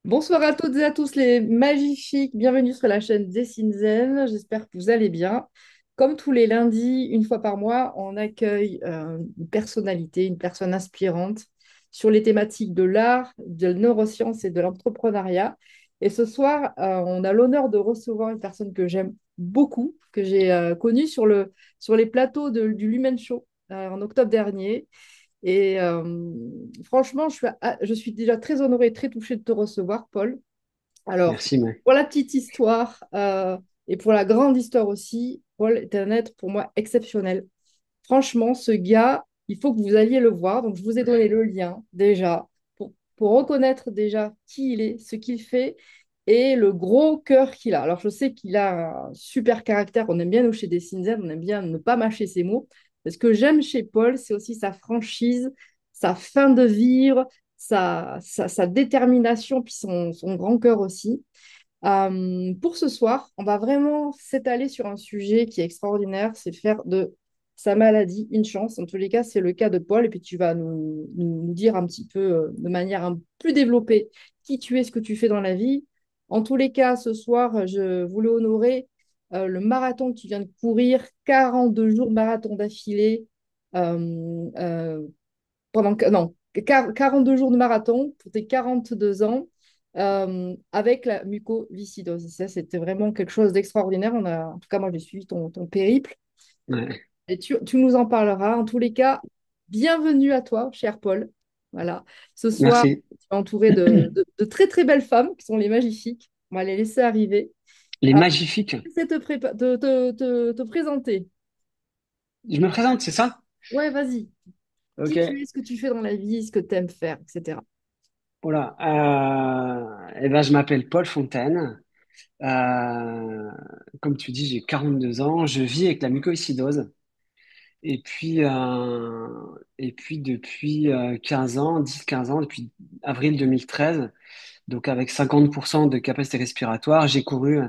Bonsoir à toutes et à tous les magnifiques. Bienvenue sur la chaîne Dessinzen. J'espère que vous allez bien. Comme tous les lundis, une fois par mois, on accueille une personnalité, une personne inspirante sur les thématiques de l'art, de la neurosciences et de l'entrepreneuriat. Et ce soir, on a l'honneur de recevoir une personne que j'aime beaucoup, que j'ai connue sur les plateaux du Lumen Show en octobre dernier. Et franchement, je suis déjà très honorée, très touchée de te recevoir, Paul. Alors, Merci, mais pour la petite histoire et pour la grande histoire aussi, Paul est un être pour moi exceptionnel. Franchement, ce gars, il faut que vous alliez le voir. Donc, je vous ai donné le lien déjà pour reconnaître déjà qui il est, ce qu'il fait et le gros cœur qu'il a. Alors, je sais qu'il a un super caractère. On aime bien nous chez des Cinzènes, on aime bien ne pas mâcher ses mots. Mais ce que j'aime chez Paul, c'est aussi sa franchise, sa faim de vivre, sa détermination, puis son grand cœur aussi. Pour ce soir, on va vraiment s'étaler sur un sujet qui est extraordinaire, c'est faire de sa maladie une chance. En tous les cas, c'est le cas de Paul, et puis tu vas nous dire un petit peu de manière un peu plus développée qui tu es, ce que tu fais dans la vie. En tous les cas, ce soir, je voulais honorer le marathon que tu viens de courir, 42 jours marathon d'affilée, euh, euh, non, 42 jours de marathon pour tes 42 ans avec la mucoviscidose. Et ça, c'était vraiment quelque chose d'extraordinaire. En tout cas, moi, j'ai suivi ton périple ouais. et tu nous en parleras. En tous les cas, bienvenue à toi, cher Paul. Voilà. Ce soir, Merci. tu es entouré de très, très belles femmes qui sont les magnifiques. On va les laisser arriver. Les Euh, magnifiques. je vais te présenter. Je me présente, c'est ça? Ouais, vas-y. Ok. Qui tu es, ce que tu fais dans la vie, ce que tu aimes faire, etc. Voilà. Eh ben, je m'appelle Paul Fontaine. Euh, Comme tu dis, j'ai 42 ans. Je vis avec la mucoviscidose. Et puis depuis 15 ans, 10-15 ans, depuis avril 2013, donc avec 50% de capacité respiratoire, j'ai couru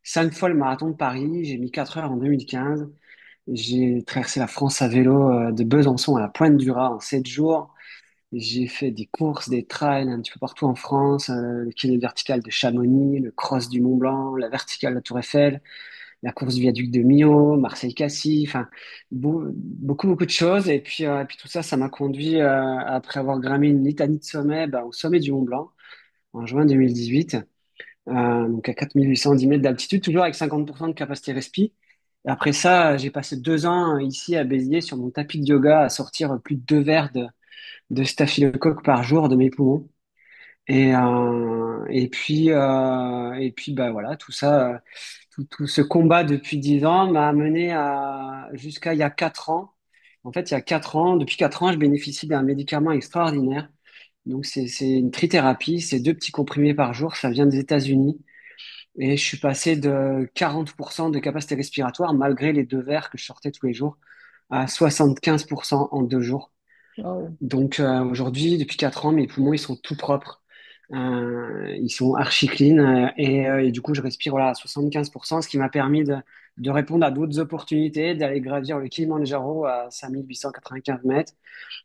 5 fois le marathon de Paris. J'ai mis 4 heures en 2015. J'ai traversé la France à vélo de Besançon à la Pointe du Raz en 7 jours. J'ai fait des courses, des trails un petit peu partout en France, le kilomètre vertical de Chamonix, le cross du Mont Blanc, la verticale de la Tour Eiffel, la course du viaduc de Millau, Marseille-Cassis, enfin beaucoup beaucoup de choses. Et puis tout ça, ça m'a conduit après avoir grimpé une litanie de sommets, bah, au sommet du Mont Blanc en juin 2018, donc à 4810 mètres d'altitude, toujours avec 50% de capacité respi. Et après ça, j'ai passé 2 ans ici à Béziers sur mon tapis de yoga à sortir plus de 2 verres de staphylocoque par jour de mes poumons. Et puis bah voilà, tout ça, tout ce combat depuis 10 ans m'a amené à jusqu'à il y a 4 ans. En fait, il y a 4 ans, depuis 4 ans, je bénéficie d'un médicament extraordinaire. Donc c'est une trithérapie, c'est 2 petits comprimés par jour, ça vient des États-Unis. Et je suis passé de 40% de capacité respiratoire, malgré les 2 verres que je sortais tous les jours, à 75% en 2 jours. Wow. Donc aujourd'hui, depuis 4 ans, mes poumons, ils sont tout propres. Ils sont archi clean. Et du coup, je respire voilà, à 75%, ce qui m'a permis de répondre à d'autres opportunités, d'aller gravir le Kilimandjaro à 5895 mètres,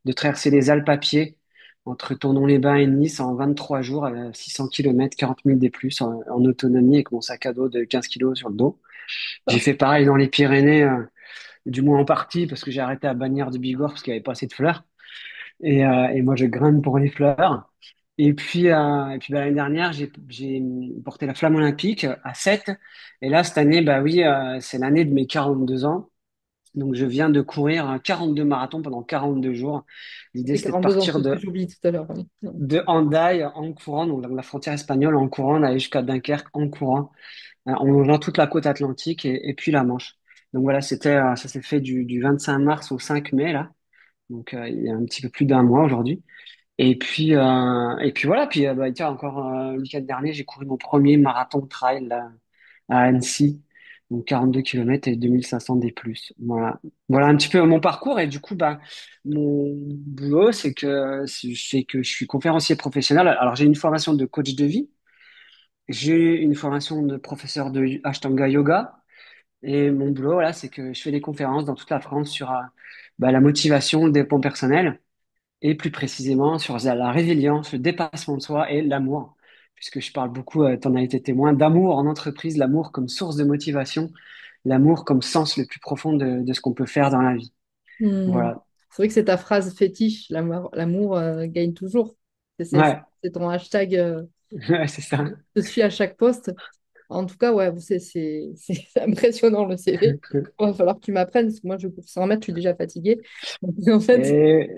de traverser les Alpes à pied entre Tournon-les-Bains et Nice en 23 jours, à 600 km, 40 000 des plus en autonomie avec mon sac à dos de 15 kilos sur le dos. J'ai fait pareil dans les Pyrénées, du moins en partie, parce que j'ai arrêté à Bagnères de Bigorre parce qu'il n'y avait pas assez de fleurs. Et moi, je grimpe pour les fleurs. Et puis bah, l'année dernière, j'ai porté la flamme olympique à 7. Et là, cette année, bah oui, c'est l'année de mes 42 ans. Donc, je viens de courir 42 marathons pendant 42 jours. L'idée, Les c'était de 42 ans, partir c'est ce que de, j'oublie tout à l'heure. Oui. de Hendaye en courant, donc la frontière espagnole en courant, d'aller jusqu'à Dunkerque en courant, en longeant toute la côte atlantique et puis la Manche. Donc voilà, ça s'est fait du 25 mars au 5 mai, là. Donc, il y a un petit peu plus d'un mois aujourd'hui. Et puis voilà, puis bah, tiens, encore le week-end dernier, j'ai couru mon premier marathon trail là, à Annecy, donc 42 km et 2500 des plus. Voilà. Voilà un petit peu mon parcours. Et du coup, bah, mon boulot, c'est que je suis conférencier professionnel. Alors, j'ai une formation de coach de vie, j'ai une formation de professeur de Ashtanga Yoga. Et mon boulot, voilà, c'est que je fais des conférences dans toute la France sur bah, la motivation, le développement personnel et plus précisément sur la résilience, le dépassement de soi et l'amour. puisque je parle beaucoup, tu en as été témoin, d'amour en entreprise, l'amour comme source de motivation, l'amour comme sens le plus profond de ce qu'on peut faire dans la vie. Hmm. Voilà. C'est vrai que c'est ta phrase fétiche, l'amour gagne toujours. C'est c'est- Ouais, c'est ton hashtag ouais, c'est ça. je suis à chaque poste. En tout cas, ouais, c'est impressionnant le CV. Il va falloir que tu m'apprennes, parce que moi, je cours 100 mètres, je suis déjà fatiguée. Donc, en fait, Et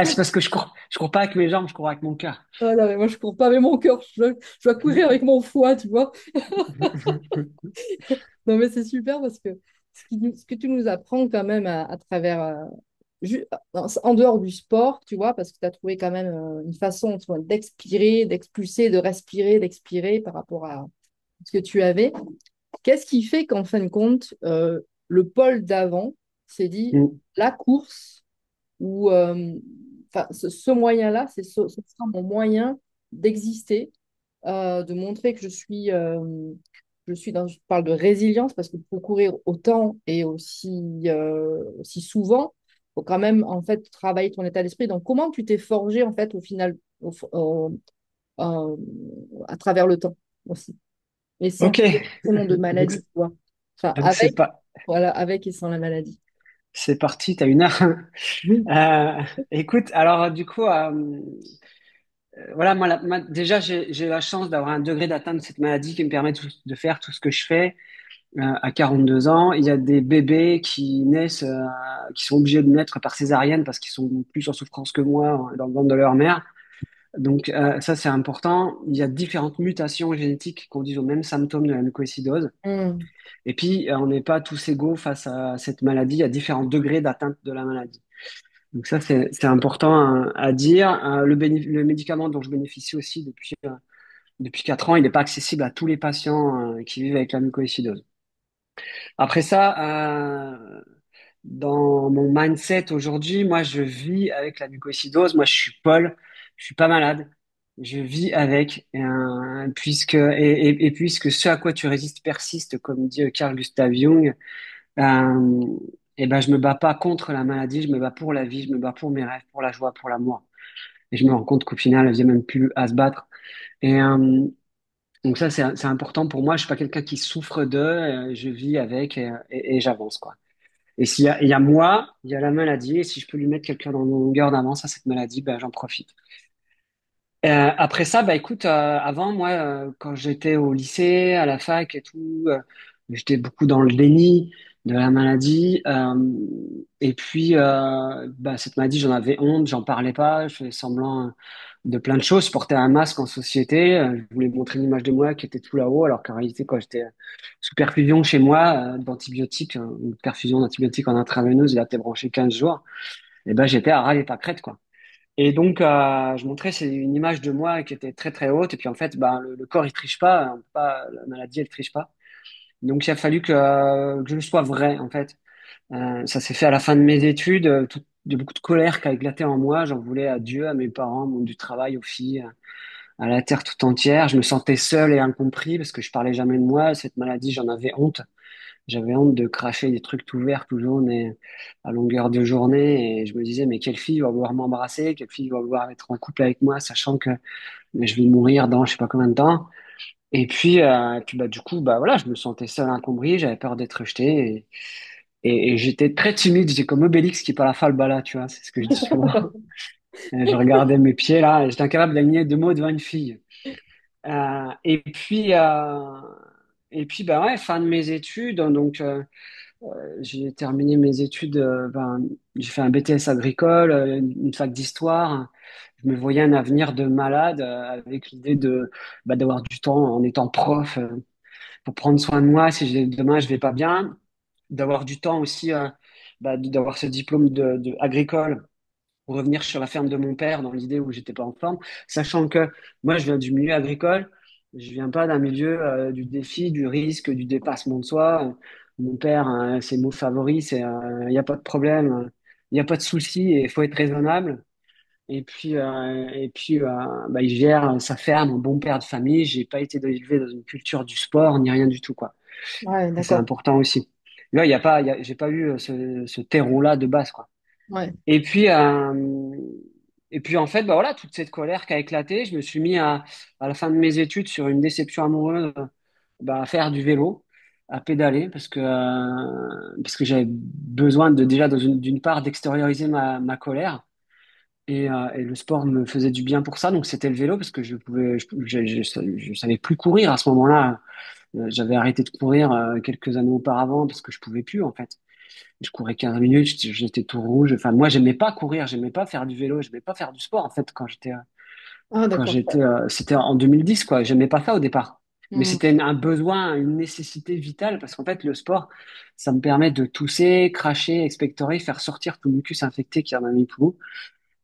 c'est parce que je cours pas avec mes jambes, je cours avec mon cœur. voilà, mais moi, je cours pas avec mon cœur, je dois courir avec mon foie, tu vois. Non, mais c'est super parce que ce que tu nous apprends quand même à travers, ju- en dehors du sport, tu vois, parce que tu as trouvé quand même une façon, tu vois, d'expirer, d'expulser, de respirer, d'expirer par rapport à ce que tu avais. Qu'est-ce qui fait qu'en fin de compte, le Paul d'avant s'est dit Mm. la course ou enfin, ce moyen-là, ce sera mon moyen d'exister, de montrer que je suis dans, je parle de résilience parce que pour courir autant et aussi souvent, faut quand même en fait travailler ton état d'esprit. Donc, comment tu t'es forgé en fait au final euh, à travers le temps aussi, et sans Ok, forcément de donc maladie, tu vois. Enfin, donc voilà, avec et sans la maladie. c'est parti, t'as une heure. Oui. Écoute, alors du coup, voilà, déjà j'ai la chance d'avoir un degré d'atteinte de cette maladie qui me permet de faire tout ce que je fais à 42 ans. Il y a des bébés qui naissent, qui sont obligés de naître par césarienne parce qu'ils sont plus en souffrance que moi dans le ventre de leur mère. Donc ça c'est important. Il y a différentes mutations génétiques qui conduisent aux mêmes symptômes de la mucoviscidose. Mm. Et puis on n'est pas tous égaux face à cette maladie. Il y a différents degrés d'atteinte de la maladie. Donc ça c'est important à dire. Le médicament dont je bénéficie aussi depuis 4 ans, il n'est pas accessible à tous les patients qui vivent avec la mucoviscidose. Après ça, dans mon mindset aujourd'hui, moi, je vis avec la mucoviscidose. Moi, je suis Paul, je suis pas malade. Je vis avec, et puisque ce à quoi tu résistes persiste, comme dit Carl Gustav Jung, euh, et ben, je me bats pas contre la maladie, je me bats pour la vie, je me bats pour mes rêves, pour la joie, pour l'amour. Et je me rends compte qu'au final, il n'y a même plus à se battre. Et donc ça, c'est important pour moi. Je suis pas quelqu'un qui souffre je vis avec et j'avance, quoi. Et il y a moi, il y a la maladie, et si je peux lui mettre quelqu'un dans mon longueur d'avance à cette maladie, ben, j'en profite. Après ça, bah écoute, avant moi, quand j'étais au lycée, à la fac et tout, j'étais beaucoup dans le déni de la maladie. Et puis, bah, cette maladie, j'en avais honte, j'en parlais pas, je faisais semblant de plein de choses. Je portais un masque en société, je voulais montrer une image de moi qui était tout là-haut, alors qu'en réalité, quand j'étais sous perfusion chez moi, d'antibiotiques, une perfusion d'antibiotiques en intraveineuse, il a été branché 15 jours, et ben j'étais à ras les pâquerettes, quoi. Et donc, je montrais c'est une image de moi qui était très très haute. Et puis en fait, ben, le corps il triche pas, hein, pas la maladie elle triche pas. Donc il a fallu que je sois vrai en fait. Ça s'est fait à la fin de mes études. De beaucoup de colère qui a éclaté en moi. J'en voulais à Dieu, à mes parents, au monde du travail, aux filles, à la terre tout entière. Je me sentais seul et incompris parce que je parlais jamais de moi. Cette maladie, j'en avais honte. J'avais honte de cracher des trucs tout verts, tout jaunes et à longueur de journée. Et je me disais, mais quelle fille va vouloir m'embrasser? Quelle fille va vouloir être en couple avec moi, sachant que mais je vais mourir dans je sais pas combien de temps. Et puis bah, du coup, bah, voilà, je me sentais seul, incompris. J'avais peur d'être rejeté. Et j'étais très timide. J'étais comme Obélix qui parle à Falbala, tu vois. C'est ce que je dis souvent. Et je regardais mes pieds là. Et j'étais incapable d'aligner deux mots devant une fille. Euh, et puis, euh, et puis, bah ouais, fin de mes études. Donc, j'ai terminé mes études, j'ai fait un BTS agricole, une fac d'histoire. Je me voyais un avenir de malade avec l'idée d'avoir du temps en étant prof pour prendre soin de moi si demain je vais pas bien, d'avoir du temps aussi, d'avoir ce diplôme agricole pour revenir sur la ferme de mon père dans l'idée où j'étais pas en forme, sachant que moi je viens du milieu agricole, je viens pas d'un milieu du défi, du risque, du dépassement de soi. Mon père, ses mots favoris, c'est il n'y a pas de problème, il n'y a pas de souci et il faut être raisonnable. Et puis, il gère sa ferme, un bon père de famille. J'ai pas été élevé dans une culture du sport ni rien du tout, quoi. Ouais, Ça, c'est d'accord. important aussi. Là, il y a pas, j'ai pas eu ce terreau-là de base, quoi. Ouais. Et puis, Et puis en fait, bah voilà, toute cette colère qui a éclaté, je me suis mis à la fin de mes études sur une déception amoureuse, bah, à faire du vélo, à pédaler, parce que j'avais besoin de déjà d'une part d'extérioriser ma colère. Et le sport me faisait du bien pour ça, donc c'était le vélo parce que je savais plus courir à ce moment-là. J'avais arrêté de courir quelques années auparavant parce que je pouvais plus en fait. Je courais 15 minutes, j'étais tout rouge. Enfin, moi, j'aimais pas courir, j'aimais pas faire du vélo, j'aimais pas faire du sport en fait Ah, quand d'accord. c'était en 2010 quoi. J'aimais pas ça au départ, mais Hmm. c'était un besoin, une nécessité vitale parce qu'en fait, le sport, ça me permet de tousser, cracher, expectorer, faire sortir tout le mucus infecté qui y a dans mes poumons.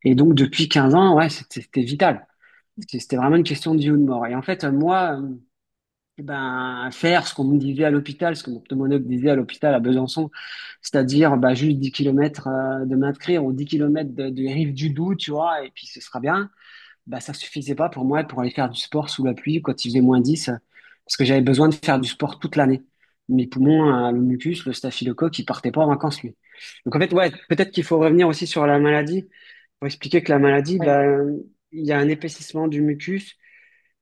Et donc, depuis 15 ans, ouais, c'était vital. C'était vraiment une question de vie ou de mort. Et en fait, moi, ben, faire ce qu'on me disait à l'hôpital, ce que mon pneumologue disait à l'hôpital à Besançon, c'est-à-dire bah, juste 10 kilomètres de m'inscrire ou 10 kilomètres de rive du Doubs, tu vois, et puis ce sera bien, bah, ça suffisait pas pour moi pour aller faire du sport sous la pluie quand il faisait -10, parce que j'avais besoin de faire du sport toute l'année. Mes poumons, le mucus, le staphylocoque, il partait pas en vacances, lui. Donc en fait, ouais, peut-être qu'il faut revenir aussi sur la maladie, pour expliquer que la maladie, Ouais. bah, il y a un épaississement du mucus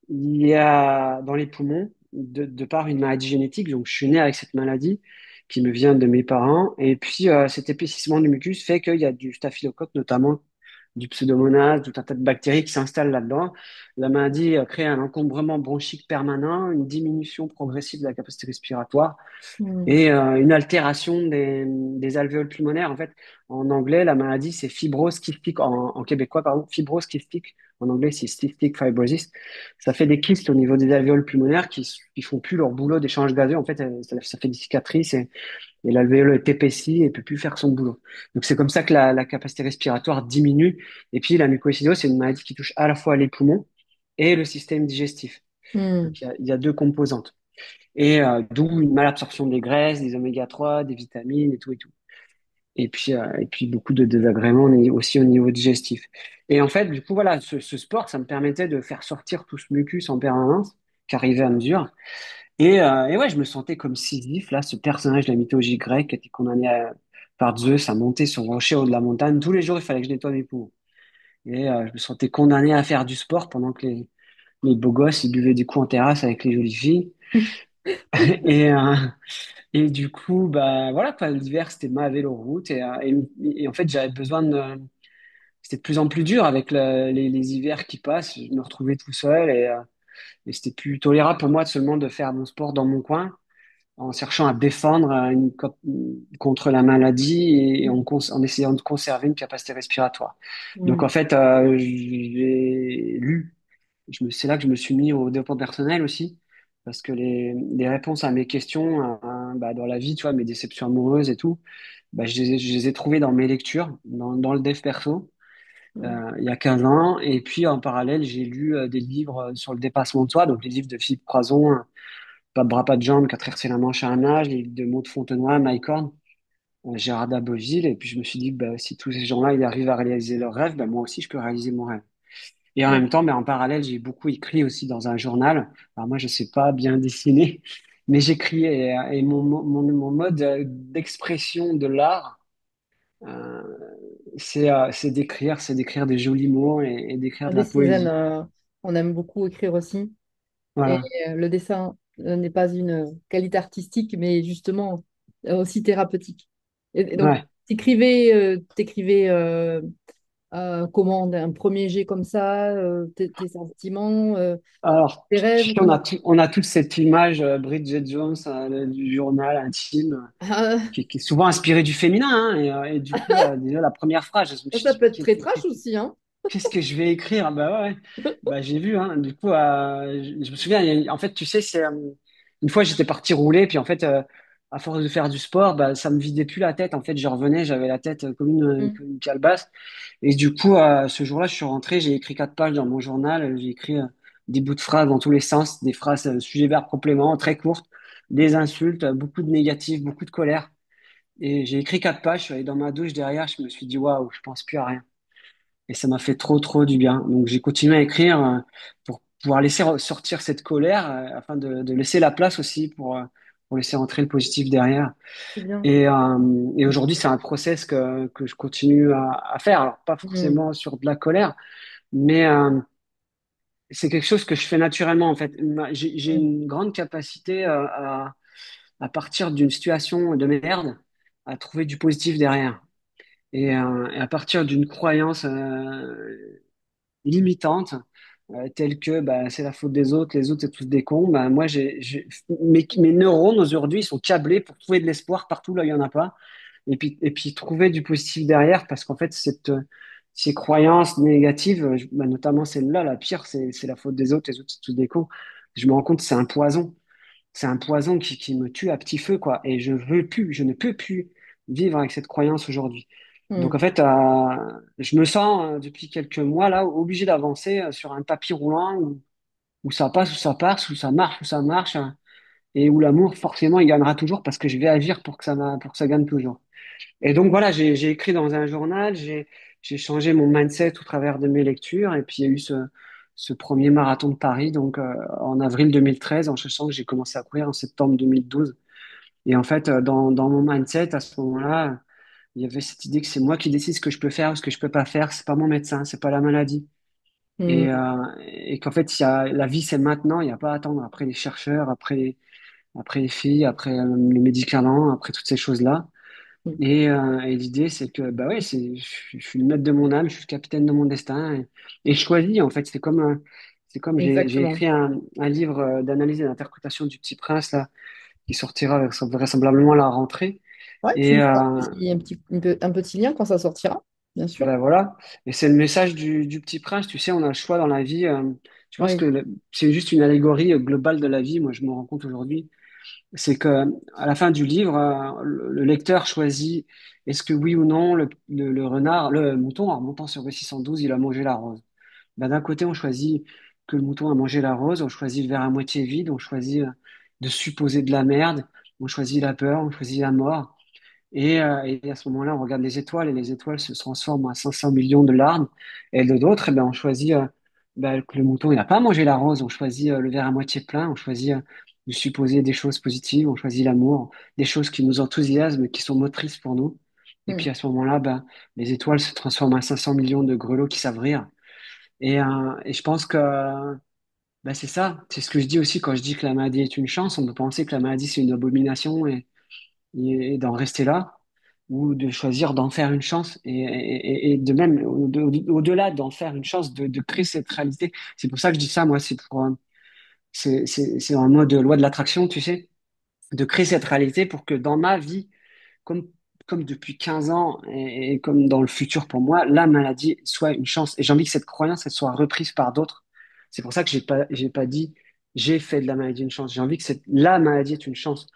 il y a dans les poumons, de par une maladie génétique, donc je suis né avec cette maladie qui me vient de mes parents, et puis cet épaississement du mucus fait qu'il y a du staphylocoque, notamment du pseudomonas, tout un tas de bactéries qui s'installent là-dedans. La maladie crée un encombrement bronchique permanent, une diminution progressive de la capacité respiratoire, Hmm. et une altération des alvéoles pulmonaires. En fait, en anglais, la maladie, c'est fibrose kystique, en québécois, pardon, fibrose kystique. En anglais, c'est cystic fibrosis. Ça fait des kystes au niveau des alvéoles pulmonaires qui font plus leur boulot d'échange gazeux. En fait, ça fait des cicatrices et l'alvéole est épaissie et peut plus faire son boulot. Donc, c'est comme ça que la capacité respiratoire diminue. Et puis, la mucoviscidose, c'est une maladie qui touche à la fois les poumons et le système digestif. Hmm. Donc, il y a deux composantes. Et d'où une malabsorption des graisses, des oméga 3, des vitamines et tout et tout. Et puis beaucoup de désagréments aussi au niveau digestif. Et en fait, du coup, voilà, ce sport, ça me permettait de faire sortir tout ce mucus en permanence, qui arrivait à mesure. Et ouais, je me sentais comme Sisyphe, là, ce personnage de la mythologie grecque qui était condamné par Zeus à monter sur le rocher au haut de la montagne. Tous les jours, il fallait que je nettoie mes poumons. Et je me sentais condamné à faire du sport pendant que les beaux gosses, ils buvaient des coups en terrasse avec les jolies filles. Et, euh, Et du coup, bah voilà, quoi, l'hiver, c'était ma véloroute. Et en fait, j'avais besoin de. C'était de plus en plus dur avec les hivers qui passent. Je me retrouvais tout seul et c'était plus tolérable pour moi seulement de faire mon sport dans mon coin en cherchant à défendre contre la maladie et en essayant de conserver une capacité respiratoire. Donc Hmm. en fait, j'ai lu c'est là que je me suis mis au développement personnel aussi, parce que les réponses à mes questions bah, dans la vie, tu vois, mes déceptions amoureuses et tout, bah, je les ai trouvées dans mes lectures, dans le dev perso, Hmm. il y a 15 ans. Et puis en parallèle, j'ai lu des livres sur le dépassement de soi, donc les livres de Philippe Croison, Pas de bras, pas de jambes, Qu'a traversé la Manche à un âge, les livres de Maud Fontenoy, Mike Horn, Gérard Daboville. Et puis je me suis dit, que, bah, si tous ces gens-là, ils arrivent à réaliser leurs rêves, bah, moi aussi, je peux réaliser mon rêve. Et en Hmm. même temps, mais en parallèle, j'ai beaucoup écrit aussi dans un journal. Alors moi, je sais pas bien dessiner, mais j'écris et mon mode d'expression de l'art, euh, c'est d'écrire des jolis mots et d'écrire de Des la Cézanne, poésie. on aime beaucoup écrire aussi. Et Voilà. le dessin n'est pas une qualité artistique, mais justement aussi thérapeutique. Et donc, Ouais. t'écrivais comment, un premier jet comme ça, tes sentiments, Alors, tes tu rêves, sais, comment... on a toute cette image Bridget Jones du journal intime Ah, qui est souvent inspirée du féminin. Hein, et du coup, déjà la première phrase, je me suis ça dit, peut être très trash aussi, hein. qu'est-ce que je vais écrire? Ah bah ouais, bah j'ai vu. Hein. Du coup, je me souviens. En fait, tu sais, c'est une fois j'étais parti rouler, puis en fait, à force de faire du sport, bah ça me vidait plus la tête. En fait, je revenais, j'avais la tête Mm. comme une calebasse. Et du coup, ce jour-là, je suis rentré, j'ai écrit 4 pages dans mon journal. J'ai écrit des bouts de phrases dans tous les sens, des phrases sujet verbe complément très courtes, des insultes, beaucoup de négatifs, beaucoup de colère. Et j'ai écrit 4 pages. Je suis allé dans ma douche derrière. Je me suis dit waouh, je pense plus à rien. Et ça m'a fait trop du bien. Donc j'ai continué à écrire pour pouvoir laisser sortir cette colère afin de laisser la place aussi pour laisser entrer le positif derrière. C'est bien. Et aujourd'hui, c'est un process que je continue à faire. Alors, pas Mm. forcément sur de la colère, mais c'est quelque chose que je fais naturellement, en fait. J'ai Mm. une grande capacité à partir d'une situation de merde, à trouver du positif derrière. Et à partir d'une croyance limitante, telle que bah, c'est la faute des autres, les autres c'est tous des cons, bah, moi mes neurones aujourd'hui ils sont câblés pour trouver de l'espoir partout là où il n'y en a pas, et puis trouver du positif derrière, parce qu'en fait ces croyances négatives, bah, notamment celle-là, la pire, c'est la faute des autres, les autres c'est tous des cons. Je me rends compte que c'est un poison qui me tue à petit feu, quoi. Et je ne peux plus vivre avec cette croyance aujourd'hui. Donc en Mm. fait, je me sens depuis quelques mois là obligé d'avancer sur un tapis roulant où ça passe, où ça passe, où ça marche, hein, et où l'amour forcément il gagnera toujours parce que je vais agir pour que ça gagne toujours. Et donc voilà, j'ai écrit dans un journal, j'ai changé mon mindset au travers de mes lectures, et puis il y a eu ce premier marathon de Paris, donc en avril 2013, en sachant que j'ai commencé à courir en septembre 2012. Et en fait, dans mon mindset, à ce moment-là, il y avait cette idée que c'est moi qui décide ce que je peux faire ou ce que je peux pas faire. C'est pas mon médecin, c'est pas la maladie. Et, Mm. qu'en fait, la vie, c'est maintenant. Il n'y a pas à attendre après les chercheurs, après les filles, après les médicaments, après toutes ces choses-là. Mm. Et l'idée, c'est que, bah ouais, je suis le maître de mon âme, je suis le capitaine de mon destin. Et je choisis, en fait. C'est comme j'ai Exactement. écrit un livre d'analyse et d'interprétation du Petit Prince, là, qui sortira vraisemblablement à la rentrée. Ouais, tu Et me feras un petit lien quand ça sortira, bien sûr. ben voilà. Et c'est le message du Petit Prince. Tu sais, on a le choix dans la vie. Je pense que Oui. c'est juste une allégorie globale de la vie. Moi, je me rends compte aujourd'hui. C'est que à la fin du livre, le lecteur choisit est-ce que oui ou non le renard, le mouton, en remontant sur V612, il a mangé la rose. Ben, d'un côté, on choisit que le mouton a mangé la rose, on choisit le verre à moitié vide, on choisit de supposer de la merde, on choisit la peur, on choisit la mort. Et à ce moment-là, on regarde les étoiles, et les étoiles se transforment en 500 millions de larmes. Et de d'autres, eh ben, on choisit que le mouton, il n'a pas mangé la rose, on choisit le verre à moitié plein, on choisit de supposer des choses positives, on choisit l'amour, des choses qui nous enthousiasment, qui sont motrices pour nous. Et puis Mm. à ce moment-là, ben, les étoiles se transforment en 500 millions de grelots qui savent rire. Et je pense que ben, c'est ça, c'est ce que je dis aussi quand je dis que la maladie est une chance. On peut penser que la maladie, c'est une abomination, et d'en rester là, ou de choisir d'en faire une chance, et de même, au-delà d'en faire une chance, de créer cette réalité. C'est pour ça que je dis ça, moi, c'est en mode loi de l'attraction, tu sais, de créer cette réalité pour que dans ma vie, comme, comme depuis 15 ans, et comme dans le futur pour moi, la maladie soit une chance. Et j'ai envie que cette croyance, elle soit reprise par d'autres. C'est pour ça que j'ai pas dit, j'ai fait de la maladie une chance. J'ai envie que la maladie est une chance,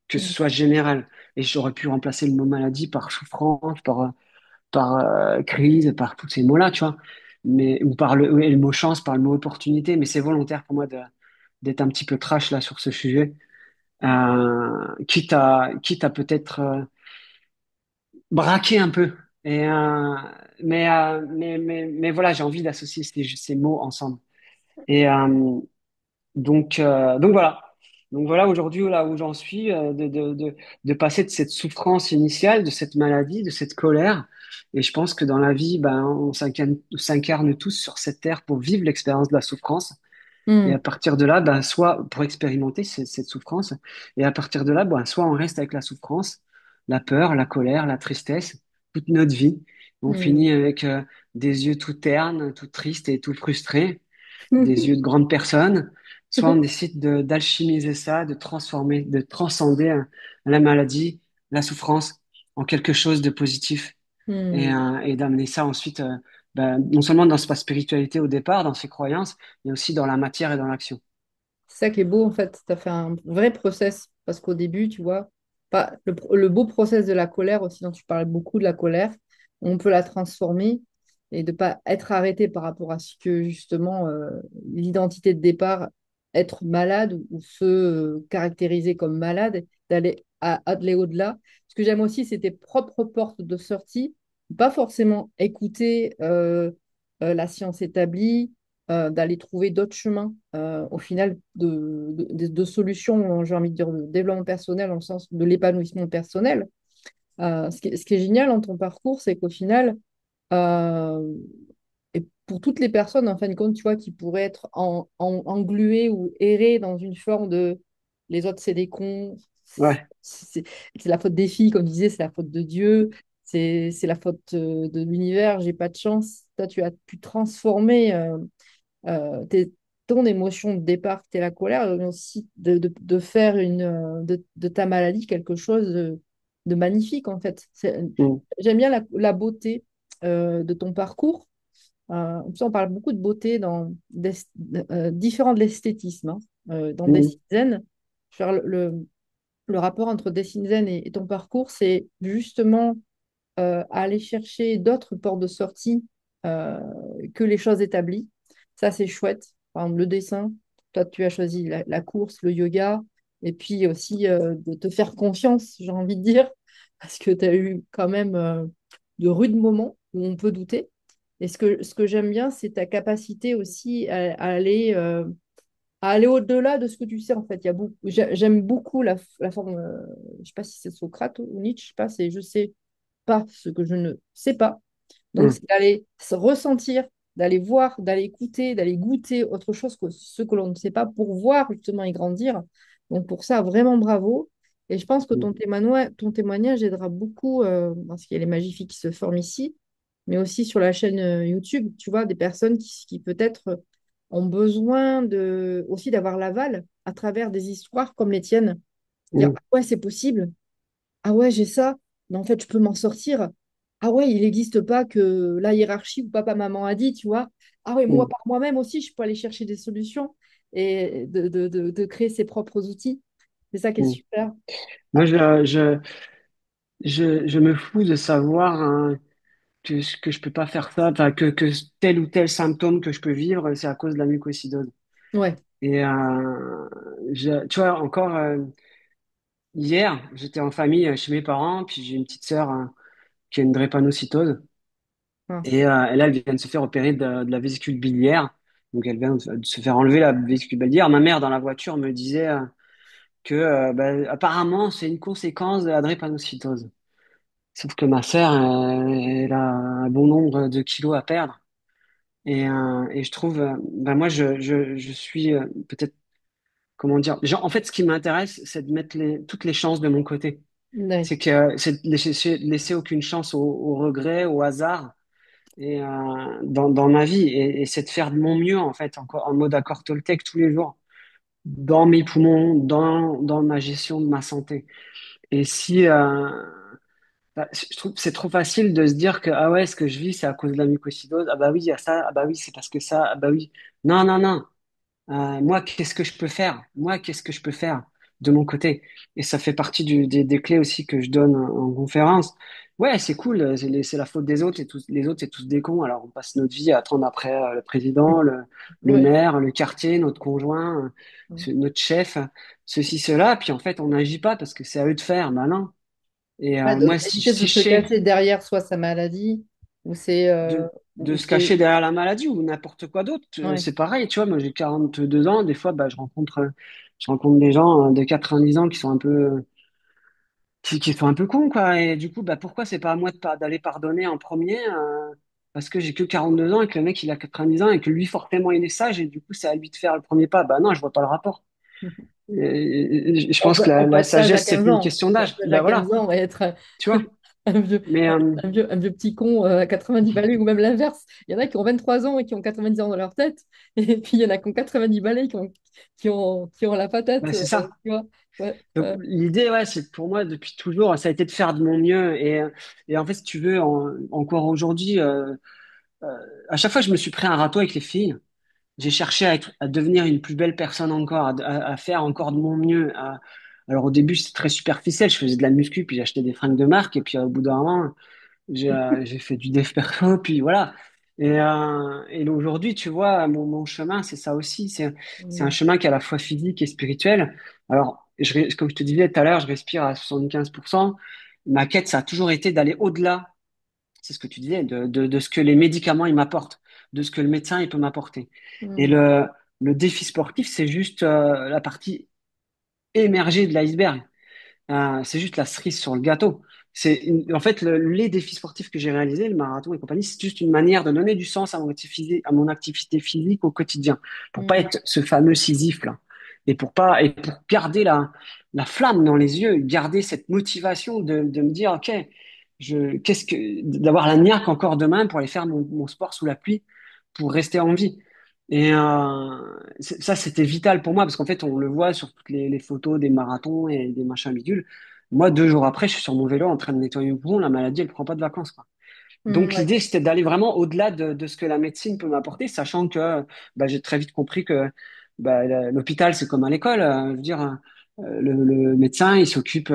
que ce Mm. soit général. Et j'aurais pu remplacer le mot maladie par souffrance, par crise, par tous ces mots-là, tu vois. Ou par et le mot chance, par le mot opportunité. Mais c'est volontaire pour moi d'être un petit peu trash là sur ce sujet. Quitte à peut-être braquer un peu. Mais voilà, j'ai envie d'associer ces mots ensemble. Et, donc voilà. Donc voilà aujourd'hui là où j'en suis, de passer de cette souffrance initiale, de cette maladie, de cette colère. Et je pense que dans la vie, ben, on s'incarne tous sur cette terre pour vivre l'expérience de la souffrance. Et à Mm. partir de là, ben, soit pour expérimenter cette souffrance, et à partir de là, ben, soit on reste avec la souffrance, la peur, la colère, la tristesse, toute notre vie. On Mm. finit avec des yeux tout ternes, tout tristes et tout frustrés, des yeux de grandes personnes, soit on décide d'alchimiser ça, de transformer, de transcender la maladie, la souffrance en quelque chose de positif, Mm. et d'amener ça ensuite, non seulement dans sa spiritualité au départ, dans ses croyances, mais aussi dans la matière et dans l'action. C'est ça qui est beau, en fait. Tu as fait un vrai process. Parce qu'au début, tu vois, pas, le beau process de la colère aussi, dont tu parles beaucoup de la colère, on peut la transformer et de pas être arrêté par rapport à ce que, justement, l'identité de départ, être malade ou se caractériser comme malade, aller au-delà. Ce que j'aime aussi, c'est tes propres portes de sortie. Pas forcément écouter la science établie, d'aller trouver d'autres chemins, au final, de solutions, j'ai envie de dire, de développement personnel, dans le sens de l'épanouissement personnel. Ce qui est génial dans ton parcours, c'est qu'au final, euh, et pour toutes les personnes, en fin de compte, tu vois, qui pourraient être engluées ou errer dans une forme de les autres, c'est des cons, Ouais. c'est c'est la faute des filles, comme je disais, c'est la faute de Dieu, c'est la faute de l'univers, j'ai pas de chance. Toi, tu as pu transformer ton émotion de départ, qui était la colère, mais aussi de faire de ta maladie quelque chose de magnifique, en fait. Mm, J'aime bien la beauté de ton parcours. En plus, on parle beaucoup de beauté différent de l'esthétisme, hein. Dans mm, Dessinzen, faire le rapport entre Dessinzen et ton parcours, c'est justement aller chercher d'autres portes de sortie euh, que les choses établies. Ça, c'est chouette. Par exemple, le dessin, toi, tu as choisi la course, le yoga, et puis aussi de te faire confiance, j'ai envie de dire, parce que tu as eu quand même de rudes moments où on peut douter. Et ce que j'aime bien, c'est ta capacité aussi à aller au-delà de ce que tu sais, en fait. J'aime beaucoup la forme, je ne sais pas si c'est Socrate ou Nietzsche, je sais pas, c'est je sais pas ce que je ne sais pas. Donc, mm, c'est d'aller se ressentir, d'aller voir, d'aller écouter, d'aller goûter autre chose que ce que l'on ne sait pas pour voir justement et grandir. Donc, pour ça, vraiment bravo. Et je pense que mm, ton témoignage aidera beaucoup, parce qu'il y a les Magnifiques qui se forment ici, mais aussi sur la chaîne YouTube, tu vois, des personnes qui peut-être ont besoin aussi d'avoir l'aval à travers des histoires comme les tiennes. Dire, mm, ah ouais, c'est possible. Ah ouais, j'ai ça, mais en fait, je peux m'en sortir. Ah ouais, il n'existe pas que la hiérarchie où papa, maman a dit, tu vois. Ah ouais, moi, mm, par moi-même aussi, je peux aller chercher des solutions et de créer ses propres outils. C'est ça qui est mm. super. Moi, je me fous de savoir hein, que je peux pas faire ça, enfin, que tel ou tel symptôme que je peux vivre, c'est à cause de la mucoviscidose. Ouais. Et tu vois, encore hier, j'étais en famille chez mes parents, puis j'ai une petite sœur qui a une drépanocytose. Mince. Et elle vient de se faire opérer de la vésicule biliaire. Donc, elle vient de se faire enlever la vésicule biliaire. Ma mère, dans la voiture, me disait que, bah, apparemment, c'est une conséquence de la drépanocytose. Sauf que ma sœur, elle a un bon nombre de kilos à perdre. Et je trouve, ben moi, je suis peut-être, comment dire, genre, en fait, ce qui m'intéresse, c'est de mettre toutes les chances de mon côté. Ouais. C'est de laisser aucune chance au regret, au hasard, et dans ma vie. Et c'est de faire de mon mieux, en fait, encore en mode accord Toltec tous les jours, dans mes poumons, dans ma gestion de ma santé. Et si, bah, je trouve que c'est trop facile de se dire que ah ouais, ce que je vis, c'est à cause de la mucoviscidose. Ah bah oui, il y a ça. Ah bah oui, c'est parce que ça. Ah bah oui. Non, non, non. Moi, qu'est-ce que je peux faire? Moi, qu'est-ce que je peux faire de mon côté? Et ça fait partie des clés aussi que je donne en conférence. Ouais, c'est cool. C'est la faute des autres et tous les autres, c'est tous des cons. Alors, on passe notre vie à attendre après le président, le Ouais. maire, le quartier, notre conjoint, notre chef, ceci, cela. Puis en fait, on n'agit pas parce que c'est à eux de faire. Ben non. Et Ouais, moi, éviter de si je se sais cacher derrière soit sa maladie, ou c'est... de ou se cacher c'est... derrière la maladie ou n'importe quoi d'autre, Ouais. c'est pareil. Tu vois, moi, j'ai 42 ans. Des fois, bah, je rencontre des gens de 90 ans qui sont un peu, qui sont un peu cons, quoi. Et du coup, bah, pourquoi c'est pas à moi d'aller pardonner en premier, parce que j'ai que 42 ans et que le mec, il a 90 ans et que lui, forcément, il est sage et du coup, c'est à lui de faire le premier pas. Bah non, je vois pas le rapport. Et je pense que On peut la être sage à sagesse, c'est 15 plus une ans. question On peut être d'âge. sage à Bah 15 voilà, ans et être tu vois. un vieux, Mais un vieux petit con à 90 balais, ou même l'inverse. Il y en a qui ont 23 ans et qui ont 90 ans dans leur tête, et puis il y en a qui ont 90 balais qui ont la patate, bah, c'est ça. tu vois. Ouais, Donc l'idée, ouais, c'est pour moi depuis toujours, ça a été de faire de mon mieux. Et en fait, si tu veux, encore aujourd'hui, euh, à chaque fois que je me suis pris un râteau avec les filles, j'ai cherché à devenir une plus belle personne encore, à faire encore de mon mieux. Alors au début, c'était très superficiel, je faisais de la muscu, puis j'achetais des fringues de marque, et puis au bout d'un moment, j'ai fait du dev perso, puis voilà. Et aujourd'hui, tu vois, mon chemin, c'est ça aussi. C'est un Mm. chemin qui est à la fois physique et spirituel. Alors, comme je te disais tout à l'heure, je respire à 75%. Ma quête, ça a toujours été d'aller au-delà, c'est ce que tu disais, de ce que les médicaments ils m'apportent. de ce que le médecin il peut m'apporter. Et Mm. le défi sportif, c'est juste la partie émergée de l'iceberg. C'est juste la cerise sur le gâteau. En fait, les défis sportifs que j'ai réalisés, le marathon et compagnie, c'est juste une manière de donner du sens à mon activité physique au quotidien, pour pas Mm. être ce fameux Sisyphe là, et pour garder la flamme dans les yeux, garder cette motivation de me dire, ok, d'avoir la niaque encore demain pour aller faire mon sport sous la pluie, pour rester en vie. Et ça, c'était vital pour moi parce qu'en fait, on le voit sur toutes les photos des marathons et des machins bidules. Moi, 2 jours après, je suis sur mon vélo en train de nettoyer le poumon. La maladie, elle prend pas de vacances, quoi. Mm, Donc, ouais. l'idée, c'était d'aller vraiment au-delà de ce que la médecine peut m'apporter, sachant que bah, j'ai très vite compris que bah, l'hôpital, c'est comme à l'école. Je veux dire, le médecin, il s'occupe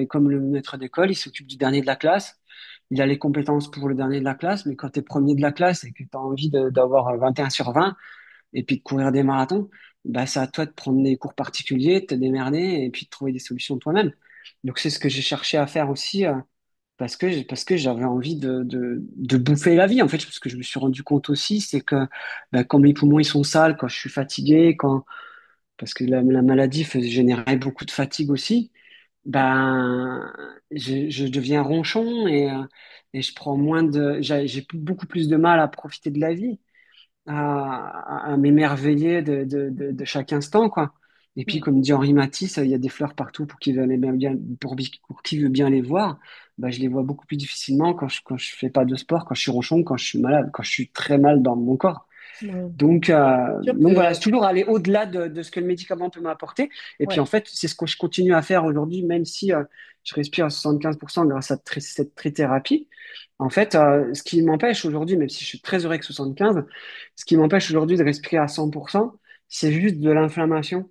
comme le maître d'école, il s'occupe du dernier de la classe. Il a les compétences pour le dernier de la classe, mais quand tu es premier de la classe et que tu as envie d'avoir 21 sur 20 et puis de courir des marathons, bah, c'est à toi de prendre des cours particuliers, de te démerder et puis de trouver des solutions toi-même. Donc, c'est ce que j'ai cherché à faire aussi. Parce que j'avais envie de bouffer la vie. En fait, ce que je me suis rendu compte aussi, c'est que ben, quand mes poumons ils sont sales, quand je suis fatigué, parce que la maladie générait beaucoup de fatigue aussi, ben, je deviens ronchon et je prends j'ai beaucoup plus de mal à profiter de la vie à m'émerveiller de chaque instant, quoi. Et puis, Mm. comme dit Henri Matisse, il y a des fleurs partout pour qui veut bien, pour qui veut bien les voir. Bah, je les vois beaucoup plus difficilement quand je fais pas de sport, quand je suis ronchon, quand je suis malade, quand je suis très mal dans mon corps. Ouais. Sûr Donc voilà, que c'est toujours aller au-delà de ce que le médicament peut m'apporter. Et puis ouais. en fait, c'est ce que je continue à faire aujourd'hui, même si je respire à 75% grâce à cette trithérapie. En fait, ce qui m'empêche aujourd'hui, même si je suis très heureux avec 75, ce qui m'empêche aujourd'hui de respirer à 100%, c'est juste de l'inflammation.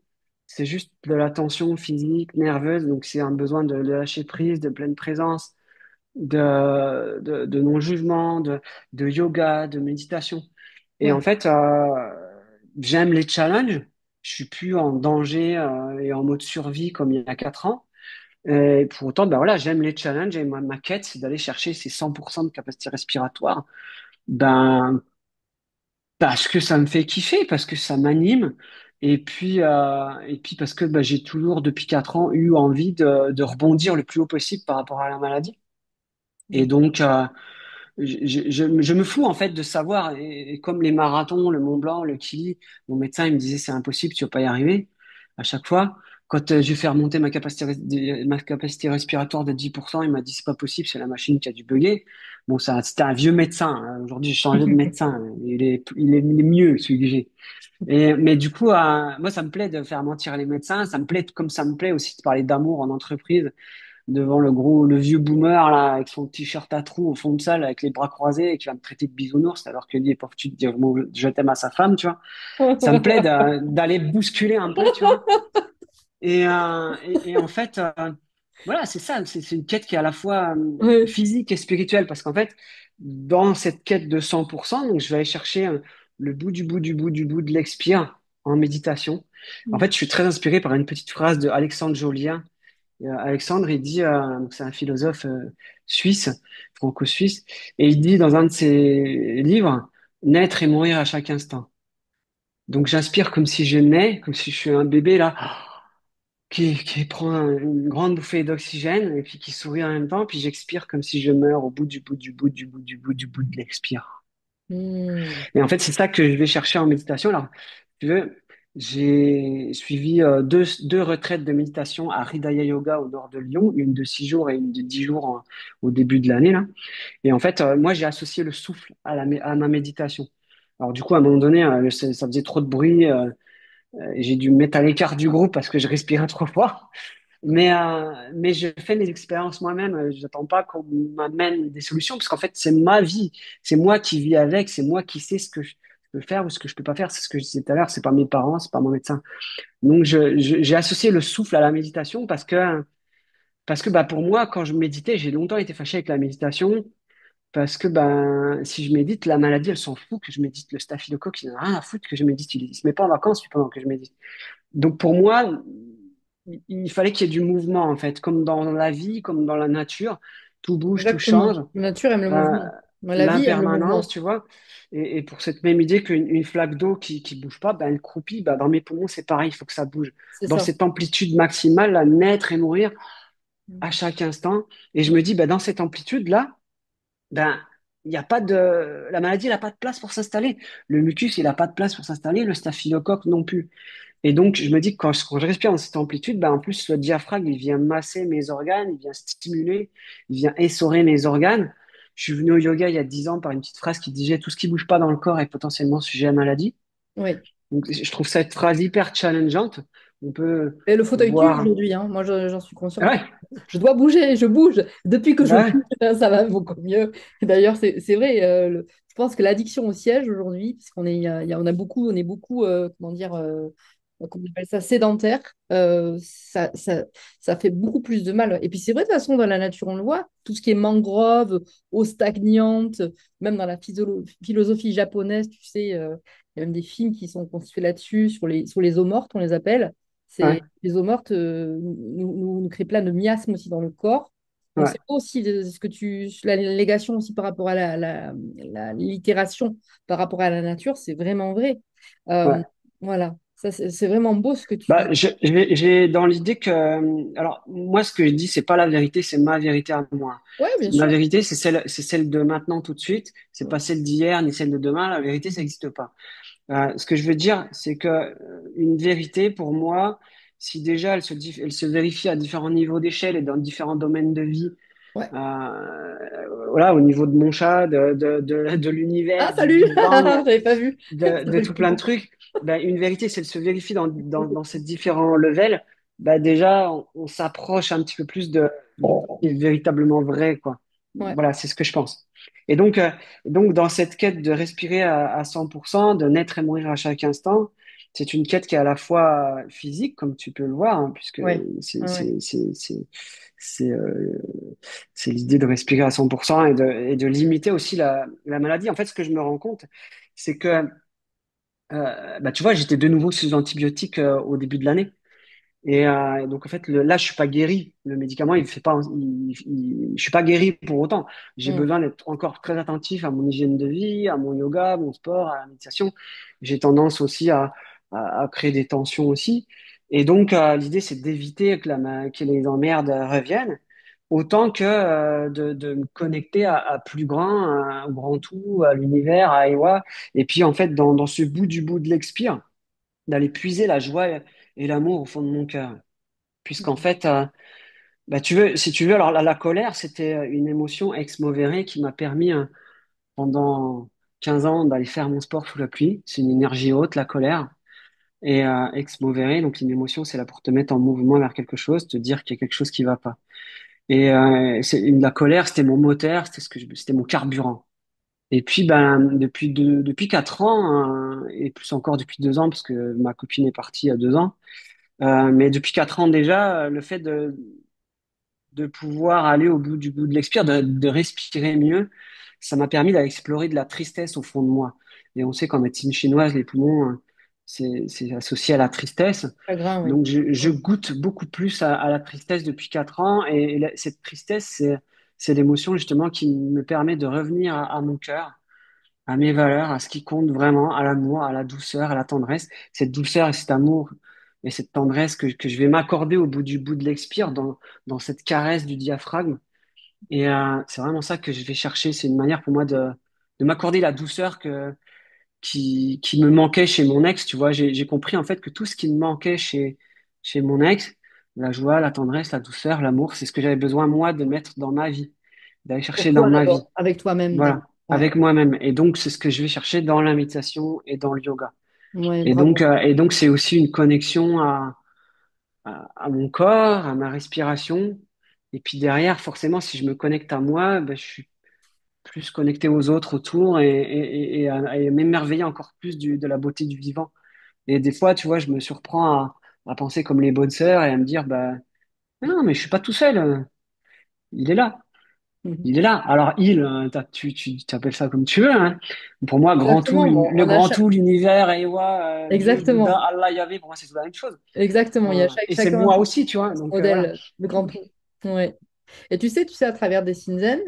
C'est juste de la tension physique, nerveuse. Donc c'est un besoin de lâcher prise, de pleine présence, de non-jugement, de yoga, de méditation. Et en Ouais. fait, j'aime les challenges. Je suis plus en danger et en mode survie comme il y a 4 ans. Et pour autant, ben voilà, j'aime les challenges et ma quête, c'est d'aller chercher ces 100% de capacité respiratoire. Ben, parce que ça me fait kiffer, parce que ça m'anime. Et puis parce que ben, j'ai toujours, depuis 4 ans, eu envie de rebondir le plus haut possible par rapport à la maladie. Et Mm. donc, je me fous en fait de savoir, et comme les marathons, le Mont Blanc, le Kili, mon médecin il me disait c'est impossible, tu vas pas y arriver à chaque fois. Quand je vais faire monter ma capacité respiratoire de 10%, il m'a dit c'est pas possible, c'est la machine qui a dû bugger. Bon, ça, c'était un vieux médecin, hein. Aujourd'hui, j'ai changé de médecin. Il est mieux, celui que j'ai. Mais du coup, moi, ça me plaît de faire mentir les médecins. Ça me plaît, comme ça me plaît aussi de parler d'amour en entreprise devant le vieux boomer là avec son t-shirt à trous au fond de salle avec les bras croisés et qui va me traiter de bisounours alors que lui est pas foutu de dire je t'aime à sa femme, tu vois. Ça me plaît d'aller bousculer un peu, tu vois. Et en fait, voilà, c'est ça, c'est une quête qui est à la fois Ouais. physique et spirituelle parce qu'en fait, dans cette quête de 100%, donc je vais aller chercher le bout du bout du bout du bout de l'expire en méditation. En Mm. fait, je suis très inspiré par une petite phrase de Alexandre Jolien. Alexandre, il dit, donc c'est un philosophe suisse, franco-suisse, et il dit dans un de ses livres, naître et mourir à chaque instant. Donc j'inspire comme si je nais, comme si je suis un bébé là, qui prend une grande bouffée d'oxygène et puis qui sourit en même temps, puis j'expire comme si je meurs au bout du bout du bout du bout du bout du bout de l'expire. Mm. Et en fait, c'est ça que je vais chercher en méditation. Alors, si tu veux, j'ai suivi deux retraites de méditation à Hridaya Yoga au nord de Lyon, une de 6 jours et une de 10 jours au début de l'année là. Et en fait, moi, j'ai associé le souffle à ma méditation. Alors du coup, à un moment donné, ça faisait trop de bruit et j'ai dû me mettre à l'écart du groupe parce que je respirais trop fort. Mais je fais mes expériences moi-même. J'attends pas qu'on m'amène des solutions parce qu'en fait, c'est ma vie. C'est moi qui vis avec. C'est moi qui sais ce que je peux faire ou ce que je peux pas faire. C'est ce que je disais tout à l'heure. C'est pas mes parents, c'est pas mon médecin. Donc, j'ai associé le souffle à la méditation parce que bah, pour moi, quand je méditais, j'ai longtemps été fâché avec la méditation parce que ben, si je médite, la maladie, elle s'en fout que je médite. Le staphylocoque, il en a rien à foutre que je médite. Il se met pas en vacances pendant que je médite. Donc pour moi, il fallait qu'il y ait du mouvement, en fait, comme dans la vie, comme dans la nature. Tout bouge, tout Exactement. change. La nature aime le Euh, mouvement. La vie aime le l'impermanence, mouvement, tu vois. Et pour cette même idée qu'une flaque d'eau qui bouge pas, ben, elle croupit. Ben, dans mes poumons, c'est pareil, il faut que ça bouge. c'est Dans ça. cette amplitude maximale, là, naître et mourir à Mm. chaque instant. Et je me dis, ben, dans cette amplitude-là, ben, il y a pas de, la maladie, elle n'a pas de place pour s'installer. Le mucus, il n'a pas de place pour s'installer. Le staphylocoque non plus. Et donc, je me dis que quand je respire dans cette amplitude, ben, en plus, le diaphragme, il vient masser mes organes, il vient stimuler, il vient essorer mes organes. Je suis venu au yoga il y a 10 ans par une petite phrase qui disait tout ce qui bouge pas dans le corps est potentiellement sujet à maladie. Oui. Donc, je trouve cette phrase hyper challengeante. On peut Et le fauteuil tue voir. aujourd'hui, hein. Moi, j'en suis consciente. Ouais, Je dois bouger, je bouge. Depuis que je ouais, bouge, ça va beaucoup mieux. Et d'ailleurs, c'est vrai, je pense que l'addiction au siège aujourd'hui, parce qu'on est, on a beaucoup, on est beaucoup, comment dire, comment on appelle ça, sédentaire, ça fait beaucoup plus de mal. Et puis c'est vrai, de toute façon, dans la nature, on le voit, tout ce qui est mangrove, eau stagnante, même dans la philosophie japonaise, tu sais, il y a même des films qui sont construits là-dessus, sur les eaux mortes, on les appelle. ouais, Les eaux mortes nous créent plein de miasmes aussi dans le corps. Donc, ouais, c'est aussi ce que la légation aussi par rapport à la littération, par rapport à la nature, c'est vraiment vrai. Euh, ouais. voilà, ça c'est vraiment beau ce que tu Bah, dis. j'ai dans l'idée que, alors, moi, ce que je dis, c'est pas la vérité, c'est ma vérité à moi. Ouais, bien Ma sûr. vérité, c'est celle de maintenant, tout de suite. C'est pas celle d'hier, ni celle de demain. La vérité, ça n'existe pas. Ce que je veux dire, c'est que une vérité, pour moi, si déjà elle se vérifie à différents niveaux d'échelle et dans différents domaines de vie, Ouais. voilà, au niveau de mon chat, de Ah, l'univers, du salut! Big Bang, J'avais pas vu. Ça de fait le tout plein de coucou. trucs, ben, une vérité, si elle se vérifie dans ces différents levels, ben, déjà, on s'approche un petit peu plus de ce qui est véritablement vrai, quoi. Ouais, Voilà, c'est ce que je pense. Et donc, dans cette quête de respirer à 100%, de naître et mourir à chaque instant, c'est une quête qui est à la fois physique, comme tu peux le voir, hein, puisque ouais, c'est, ouais, ouais. c'est, c'est, c'est, c'est, euh, c'est l'idée de respirer à 100% et de limiter aussi la maladie. En fait, ce que je me rends compte, c'est que bah, tu vois, j'étais de nouveau sous antibiotiques au début de l'année. Et donc, en fait, là, je suis pas guéri. Le médicament, il fait pas, je suis pas guéri pour autant. J'ai Mm. besoin d'être encore très attentif à mon hygiène de vie, à mon yoga, à mon sport, à la méditation. J'ai tendance aussi à créer des tensions aussi. Et donc, l'idée, c'est d'éviter que les emmerdes reviennent, autant que de me connecter à plus grand, au grand tout, à l'univers, à Ewa. Et puis, en fait, dans ce bout de l'expire, d'aller puiser la joie et l'amour au fond de mon cœur. Puisqu'en fait, bah, si tu veux, alors la colère, c'était une émotion ex-movere qui m'a permis pendant 15 ans d'aller faire mon sport sous la pluie. C'est une énergie haute, la colère. Et ex-movere, donc une émotion, c'est là pour te mettre en mouvement vers quelque chose, te dire qu'il y a quelque chose qui va pas. Et la colère, c'était mon moteur, c'était mon carburant. Et puis, ben, depuis 4 ans, et plus encore depuis 2 ans, parce que ma copine est partie il y a 2 ans, mais depuis 4 ans déjà, le fait de pouvoir aller au bout de l'expire, de respirer mieux, ça m'a permis d'aller explorer de la tristesse au fond de moi. Et on sait qu'en médecine chinoise, les poumons, c'est associé à la tristesse. Pas grave, oui. Donc, je Mm. goûte beaucoup plus à la tristesse depuis 4 ans. Et cette tristesse, c'est l'émotion justement qui me permet de revenir à mon cœur, à mes valeurs, à ce qui compte vraiment, à l'amour, à la douceur, à la tendresse. Cette douceur et cet amour et cette tendresse que je vais m'accorder au bout de l'expire, dans cette caresse du diaphragme. Et c'est vraiment ça que je vais chercher. C'est une manière pour moi de m'accorder la douceur qui me manquait chez mon ex. Tu vois, j'ai compris en fait que tout ce qui me manquait chez mon ex, la joie, la tendresse, la douceur, l'amour, c'est ce que j'avais besoin moi de mettre dans ma vie, d'aller Pour chercher dans toi ma vie. d'abord, avec toi-même d'abord. Voilà, Ouais, avec moi-même. Et donc, c'est ce que je vais chercher dans la méditation et dans le yoga. ouais, bravo. Et donc c'est aussi une connexion à mon corps, à ma respiration. Et puis derrière, forcément, si je me connecte à moi, ben, je suis plus connecté aux autres autour et m'émerveiller encore plus de la beauté du vivant. Et des fois, tu vois, je me surprends à penser comme les bonnes sœurs et à me dire, bah, non, mais je suis pas tout seul. Il est là. Mhm. Il est là. Alors, tu t'appelles ça comme tu veux, hein. Pour moi, grand tout, Exactement. Bon, le grand tout, l'univers, Ewa, Dieu, Bouddha, exactement. Allah, Yahvé, pour moi, c'est tout la même chose. Exactement. Il y a Et c'est chacun moi aussi, tu vois. ce Donc, voilà. modèle, le grand tout. Ouais. Et tu sais, à travers des Shinzen,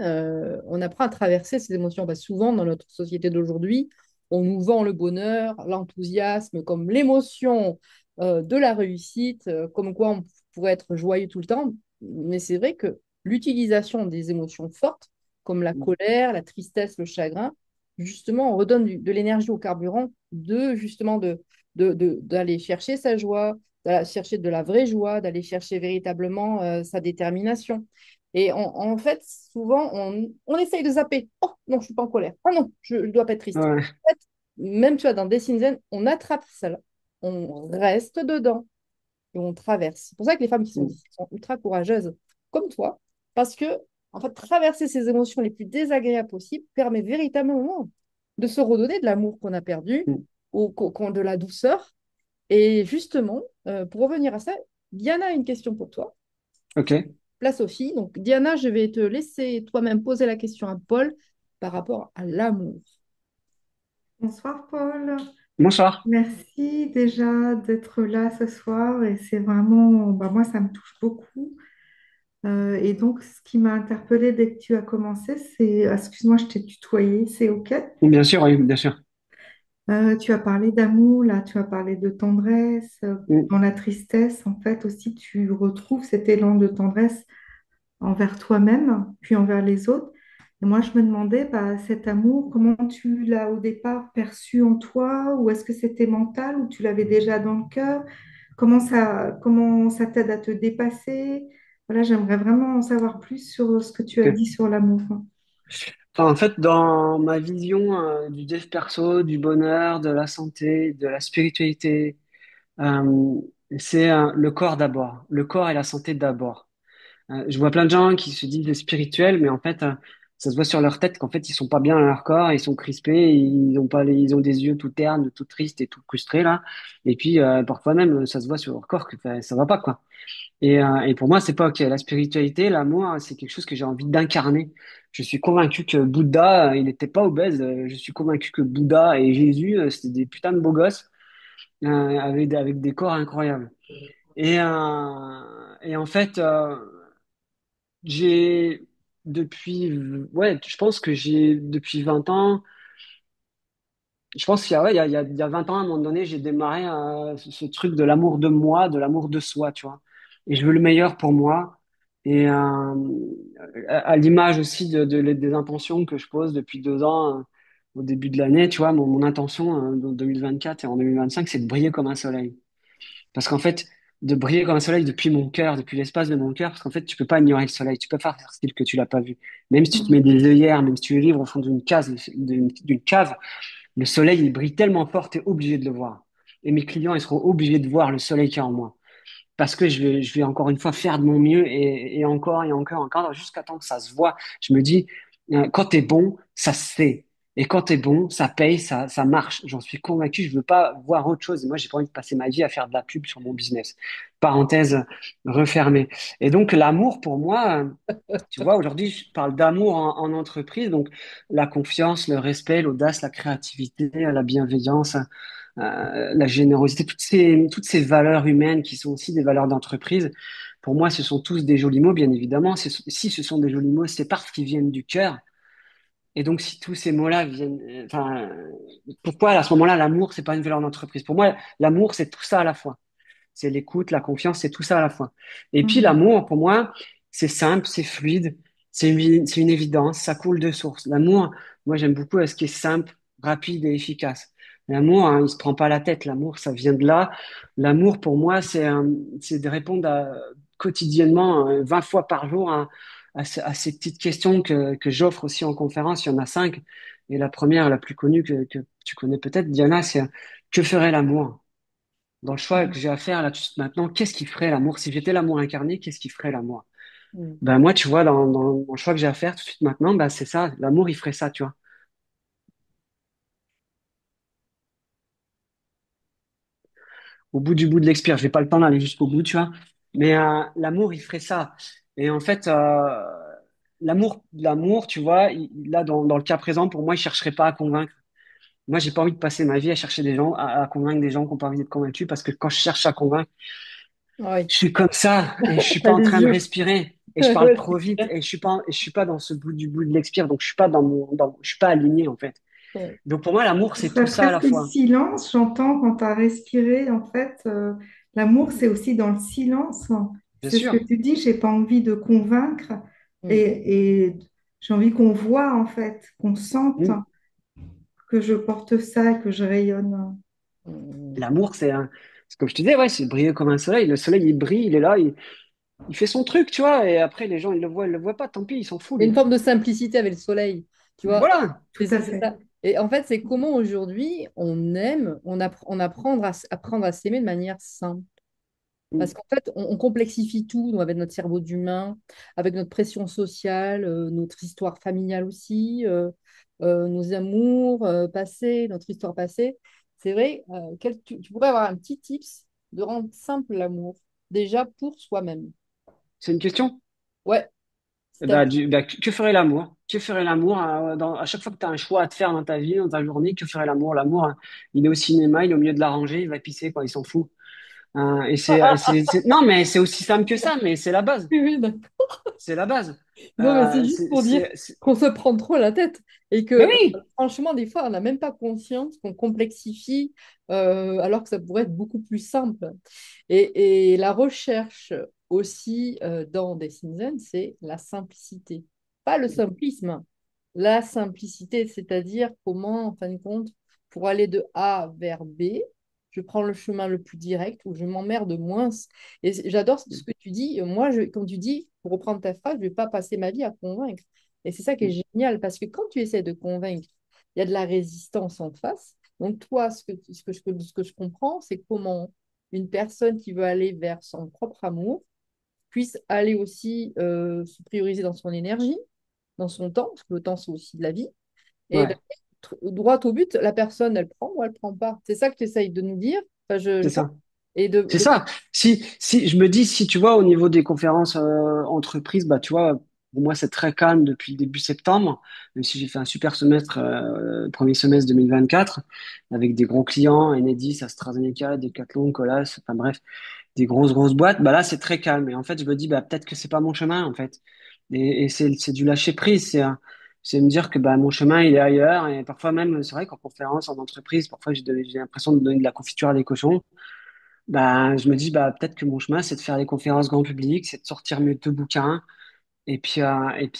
on apprend à traverser ces émotions. Parce que souvent, dans notre société d'aujourd'hui, on nous vend le bonheur, l'enthousiasme comme l'émotion de la réussite, comme quoi on pourrait être joyeux tout le temps. Mais c'est vrai que l'utilisation des émotions fortes, comme la colère, la tristesse, le chagrin, justement, on redonne de l'énergie au carburant justement d'aller chercher sa joie, d'aller chercher de la vraie joie, d'aller chercher véritablement sa détermination. Et en fait, souvent, on essaye de zapper. Oh non, je suis pas en colère. Oh non, je ne dois pas être triste. Ouais, En fait, même tu vois, dans Dessin Zen, on attrape ça, on reste dedans et on traverse. C'est pour ça que les femmes qui sont ultra courageuses, comme toi, parce que en fait, traverser ces émotions les plus désagréables possibles permet véritablement de se redonner de l'amour qu'on a perdu ou de la douceur. Et justement, pour revenir à ça, Diana a une question pour toi. ok. Place aux filles. Donc, Diana, je vais te laisser toi-même poser la question à Paul par rapport à l'amour. Bonsoir Paul, Bonsoir. merci déjà d'être là ce soir et c'est vraiment, bah moi ça me touche beaucoup. Et donc ce qui m'a interpellée dès que tu as commencé, c'est, excuse-moi je t'ai tutoyé, c'est OK? Bien sûr, oui, bien sûr. Tu as parlé d'amour, là tu as parlé de tendresse, Mm, dans la tristesse en fait aussi tu retrouves cet élan de tendresse envers toi-même, puis envers les autres. Et moi, je me demandais, bah, cet amour, comment tu l'as au départ perçu en toi, ou est-ce que c'était mental, ou tu l'avais déjà dans le cœur? Comment ça t'aide à te dépasser? Voilà, j'aimerais vraiment en savoir plus sur ce que tu as ok. dit sur l'amour. Enfin, en fait, dans ma vision du dev perso, du bonheur, de la santé, de la spiritualité, euh, c'est le corps d'abord. Le corps et la santé d'abord. Je vois plein de gens qui se disent spirituels, mais en fait, ça se voit sur leur tête qu'en fait, ils sont pas bien dans leur corps, ils sont crispés, ils ont des yeux tout ternes, tout tristes et tout frustrés là. Et puis parfois même, ça se voit sur leur corps que ça va pas quoi. Et pour moi, c'est pas ok. La spiritualité, l'amour, c'est quelque chose que j'ai envie d'incarner. Je suis convaincu que Bouddha, il n'était pas obèse. Je suis convaincu que Bouddha et Jésus, c'était des putains de beaux gosses avec des corps incroyables. Et en fait, j'ai depuis, ouais, je pense que j'ai depuis 20 ans. Je pense qu'il y a, ouais, il y a 20 ans, à un moment donné, j'ai démarré ce truc de l'amour de moi, de l'amour de soi, tu vois. Et je veux le meilleur pour moi. Et à l'image aussi des intentions que je pose depuis 2 ans, au début de l'année, tu vois, mon intention en 2024 et en 2025, c'est de briller comme un soleil. Parce qu'en fait, de briller comme un soleil depuis mon cœur, depuis l'espace de mon cœur, parce qu'en fait, tu peux pas ignorer le soleil, tu peux pas faire style que tu l'as pas vu. Même si tu te mets des œillères, même si tu es livre au fond d'une cave, le soleil, il brille tellement fort, tu es obligé de le voir. Et mes clients, ils seront obligés de voir le soleil qu'il y a en moi. Parce que je vais encore une fois faire de mon mieux et encore, encore, jusqu'à temps que ça se voit. Je me dis, quand t'es bon, ça se fait. Et quand t'es bon, ça paye, ça marche. J'en suis convaincu. Je veux pas voir autre chose. Moi, j'ai pas envie de passer ma vie à faire de la pub sur mon business. Parenthèse refermée. Et donc, l'amour, pour moi, tu vois, aujourd'hui, je parle d'amour en entreprise, donc la confiance, le respect, l'audace, la créativité, la bienveillance, la générosité, toutes ces valeurs humaines qui sont aussi des valeurs d'entreprise. Pour moi, ce sont tous des jolis mots, bien évidemment. Si ce sont des jolis mots, c'est parce qu'ils viennent du cœur. Et donc, si tous ces mots-là viennent, enfin, pourquoi à ce moment-là, l'amour, c'est pas une valeur d'entreprise? Pour moi, l'amour, c'est tout ça à la fois. C'est l'écoute, la confiance, c'est tout ça à la fois. Et puis Mhm. l'amour, pour moi, c'est simple, c'est fluide, c'est une évidence, ça coule de source. L'amour, moi j'aime beaucoup ce qui est simple, rapide et efficace. L'amour, hein, il se prend pas la tête. L'amour, ça vient de là. L'amour, pour moi, c'est de répondre quotidiennement, 20 fois par jour, à ces petites questions que j'offre aussi en conférence. Il y en a 5. Et la première, la plus connue que tu connais peut-être, Diana, c'est que ferait l'amour? Dans le choix que j'ai à faire là tout de suite maintenant, qu'est-ce qui ferait l'amour? Si j'étais l'amour incarné, qu'est-ce qui ferait l'amour? Mm. Ben moi, tu vois, dans le choix que j'ai à faire tout de suite maintenant, ben c'est ça, l'amour, il ferait ça, tu vois. Au bout de l'expire, j'ai pas le temps d'aller jusqu'au bout, tu vois. Mais l'amour, il ferait ça. Et en fait, l'amour, tu vois, là, dans le cas présent, pour moi, il chercherait pas à convaincre. Moi, j'ai pas envie de passer ma vie à chercher des gens, à convaincre des gens qui n'ont pas envie d'être convaincus, parce que quand je cherche à convaincre, Oui, je suis comme ça et je suis t'as pas en les train de yeux. respirer. et je parle Ouais, trop c'est vite clair. et je suis pas dans ce bout de l'expire, donc je suis pas je suis pas aligné en fait. Ouais. Donc pour moi, l'amour, Ce c'est tout serait ça à la presque le fois. silence, j'entends quand tu as respiré. En fait, l'amour, c'est aussi dans le silence. Bien C'est ce que sûr. tu dis, j'ai pas envie de convaincre Mm. et j'ai envie qu'on voit, en fait, qu'on sente Mm. que je porte ça et que je rayonne. Mm. L'amour, c'est comme je te disais, ouais, c'est briller comme un soleil. Le soleil, il brille, il est là, il fait son truc, tu vois. Et après, les gens, ils le voient pas, tant pis, ils s'en foutent, Il y a une lui. forme de simplicité avec le soleil, tu vois. Voilà. Tout à C'est fait. ça. Et en fait, c'est comment aujourd'hui on aime, on apprendre apprendre à s'aimer de manière simple. Parce Mm. qu'en fait, on complexifie tout nous, avec notre cerveau d'humain, avec notre pression sociale, notre histoire familiale aussi, nos amours passés, notre histoire passée. C'est vrai, tu pourrais avoir un petit tips de rendre simple l'amour, déjà pour soi-même. C'est une question. Ouais, Eh c'est-à-dire, ben, que ferait l'amour? Que ferait l'amour à chaque fois que tu as un choix à te faire dans ta vie, dans ta journée, que ferait l'amour? L'amour, il est au cinéma, il est au milieu de la rangée, il va pisser, quoi, il s'en fout. Non, mais c'est aussi simple que ça, mais c'est la base. oui, oui, d'accord. C'est la base. Non, mais c'est juste pour dire qu'on se prend trop la tête et Mais que oui, franchement, des fois, on n'a même pas conscience qu'on complexifie alors que ça pourrait être beaucoup plus simple. Et la recherche aussi dans des Zen, c'est la simplicité. Pas le simplisme, hein. La simplicité, c'est-à-dire comment, en fin de compte, pour aller de A vers B, je prends le chemin le plus direct où je m'emmerde moins. Et j'adore ce que tu dis. Moi, quand tu dis, pour reprendre ta phrase, je ne vais pas passer ma vie à convaincre. Et c'est ça qui est génial, parce que quand tu essaies de convaincre, il y a de la résistance en face. Donc, toi, ce que je comprends, c'est comment une personne qui veut aller vers son propre amour puisse aller aussi se prioriser dans son énergie, dans son temps, parce que le temps, c'est aussi de la vie. Et ouais, d'aller droit au but, la personne, elle prend ou elle prend pas. C'est ça que tu essayes de nous dire, enfin, je c'est pense. ça. Et C'est ça. Si je me dis, si tu vois, au niveau des conférences entreprises, bah, tu vois, pour moi, c'est très calme depuis le début septembre, même si j'ai fait un super semestre, premier semestre 2024, avec des gros clients, Enedis, AstraZeneca, Decathlon, Colas, enfin bref, des grosses boîtes, bah là, c'est très calme. Et en fait, je me dis, bah, peut-être que c'est pas mon chemin, en fait. Et c'est du lâcher prise. C'est me dire que bah, mon chemin, il est ailleurs. Et parfois même, c'est vrai qu'en conférence, en entreprise, parfois, j'ai l'impression de donner de la confiture à des cochons. Bah, je me dis, bah, peut-être que mon chemin, c'est de faire des conférences grand public, c'est de sortir mes deux bouquins. Et puis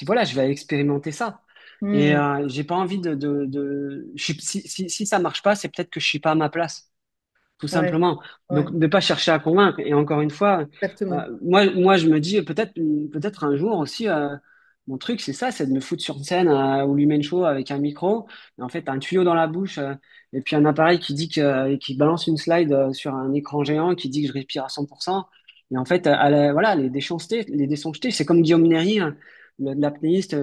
voilà, je vais expérimenter ça. Et Hmm, j'ai pas envie si ça marche pas, c'est peut-être que je suis pas à ma place, tout ouais, simplement. Donc, ouais, ne pas chercher à convaincre. Et encore une fois, exactement. moi, je me dis peut-être un jour aussi, mon truc, c'est ça, c'est de me foutre sur une scène au Lumen Show avec un micro, et en fait, un tuyau dans la bouche, et puis un appareil qui balance une slide sur un écran géant qui dit que je respire à 100%. Et en fait, voilà, les déchancetés, c'est comme Guillaume Néry, hein, l'apnéiste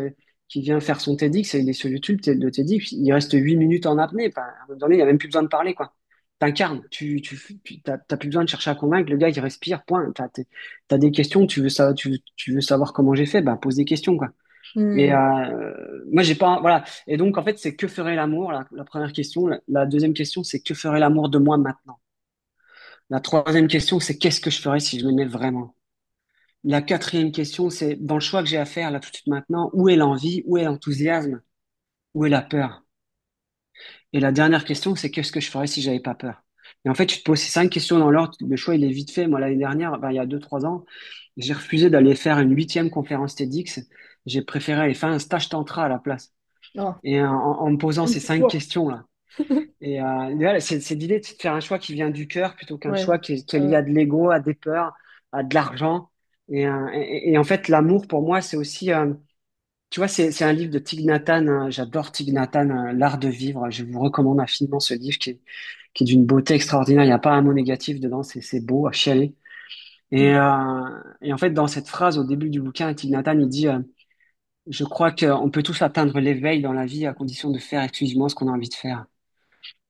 qui vient faire son TEDx, il est sur YouTube de TEDx, il reste 8 minutes en apnée. Enfin, à un moment donné, il n'y a même plus besoin de parler, quoi. T'incarnes, t'as plus besoin de chercher à convaincre, le gars il respire, point. T'as des questions, tu veux savoir comment j'ai fait, ben pose des questions, quoi. Et Hmm, moi j'ai pas, voilà. Et donc en fait c'est que ferait l'amour, la première question. La deuxième question c'est que ferait l'amour de moi maintenant. La troisième question c'est qu'est-ce que je ferais si je m'aimais vraiment. La quatrième question c'est dans le choix que j'ai à faire là tout de suite maintenant, où est l'envie, où est l'enthousiasme, où est la peur. Et la dernière question, c'est qu'est-ce que je ferais si j'avais pas peur? Et en fait, tu te poses ces cinq questions dans l'ordre. Le choix, il est vite fait. Moi, l'année dernière, ben, il y a 2, 3 ans, j'ai refusé d'aller faire une huitième conférence TEDx. J'ai préféré aller faire un stage tantra à la place. non, Et en me posant ces cinq toi. questions-là. Et voilà, c'est l'idée de faire un choix qui vient du cœur plutôt qu'un Ouais, choix qui est lié à de l'ego, à des peurs, à de l'argent. Et en fait, l'amour, pour moi, c'est aussi, tu vois, c'est un livre de Thich Nhat Hanh, hein. J'adore Thich Nhat Hanh, L'art de vivre. Je vous recommande infiniment ce livre qui est d'une beauté extraordinaire. Il n'y a pas un mot négatif dedans, c'est beau à chialer. Et en fait, dans cette phrase au début du bouquin, Thich Nhat Hanh, il dit, je crois qu'on peut tous atteindre l'éveil dans la vie à condition de faire exclusivement ce qu'on a envie de faire.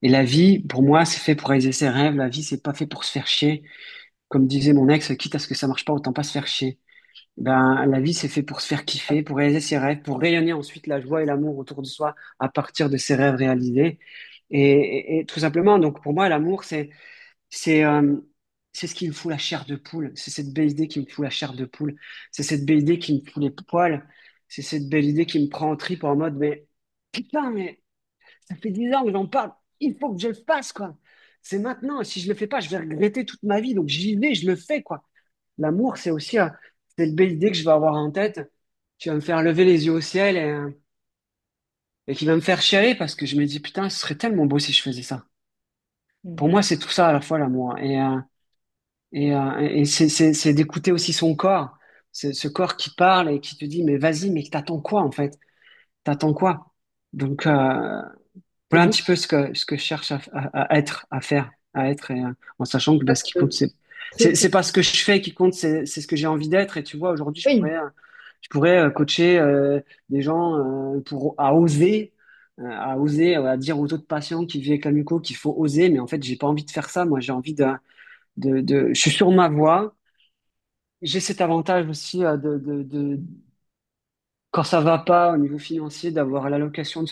Et la vie, pour moi, c'est fait pour réaliser ses rêves. La vie, c'est pas fait pour se faire chier. Comme disait mon ex, quitte à ce que ça marche pas, autant pas se faire chier. Ben, la vie, c'est fait pour se faire kiffer, pour réaliser ses rêves, pour rayonner ensuite la joie et l'amour autour de soi à partir de ses rêves réalisés. Et tout simplement, donc pour moi, l'amour, c'est c'est ce qui me fout la chair de poule. C'est cette belle idée qui me fout la chair de poule. C'est cette belle idée qui me fout les poils. C'est cette belle idée qui me prend en trip en mode, mais putain, mais ça fait 10 ans que j'en parle. Il faut que je le fasse, quoi. C'est maintenant. Si je le fais pas, je vais regretter toute ma vie. Donc j'y vais, je le fais, quoi. L'amour, c'est aussi, c'est une belle idée que je vais avoir en tête, qui va me faire lever les yeux au ciel et qui va me faire chialer parce que je me dis, putain, ce serait tellement beau si je faisais ça. Pour moi, c'est tout ça à la fois, l'amour. Et c'est d'écouter aussi son corps. C'est ce corps qui parle et qui te dit, mais vas-y, mais t'attends quoi, en fait? T'attends quoi? Donc, C'est voilà un beau. petit peu ce que je cherche à être, à faire, à être, en sachant que bah, ce qui compte, Très, très. c'est pas ce que je fais qui compte, c'est ce que j'ai envie d'être. Et tu vois, aujourd'hui, Oui, je pourrais coacher des gens à oser, à dire aux autres patients qui vivent avec la muco qu'il faut oser. Mais en fait, j'ai pas envie de faire ça. Moi, j'ai envie je suis sur ma voie. J'ai cet avantage aussi quand ça va pas au niveau financier, d'avoir l'allocation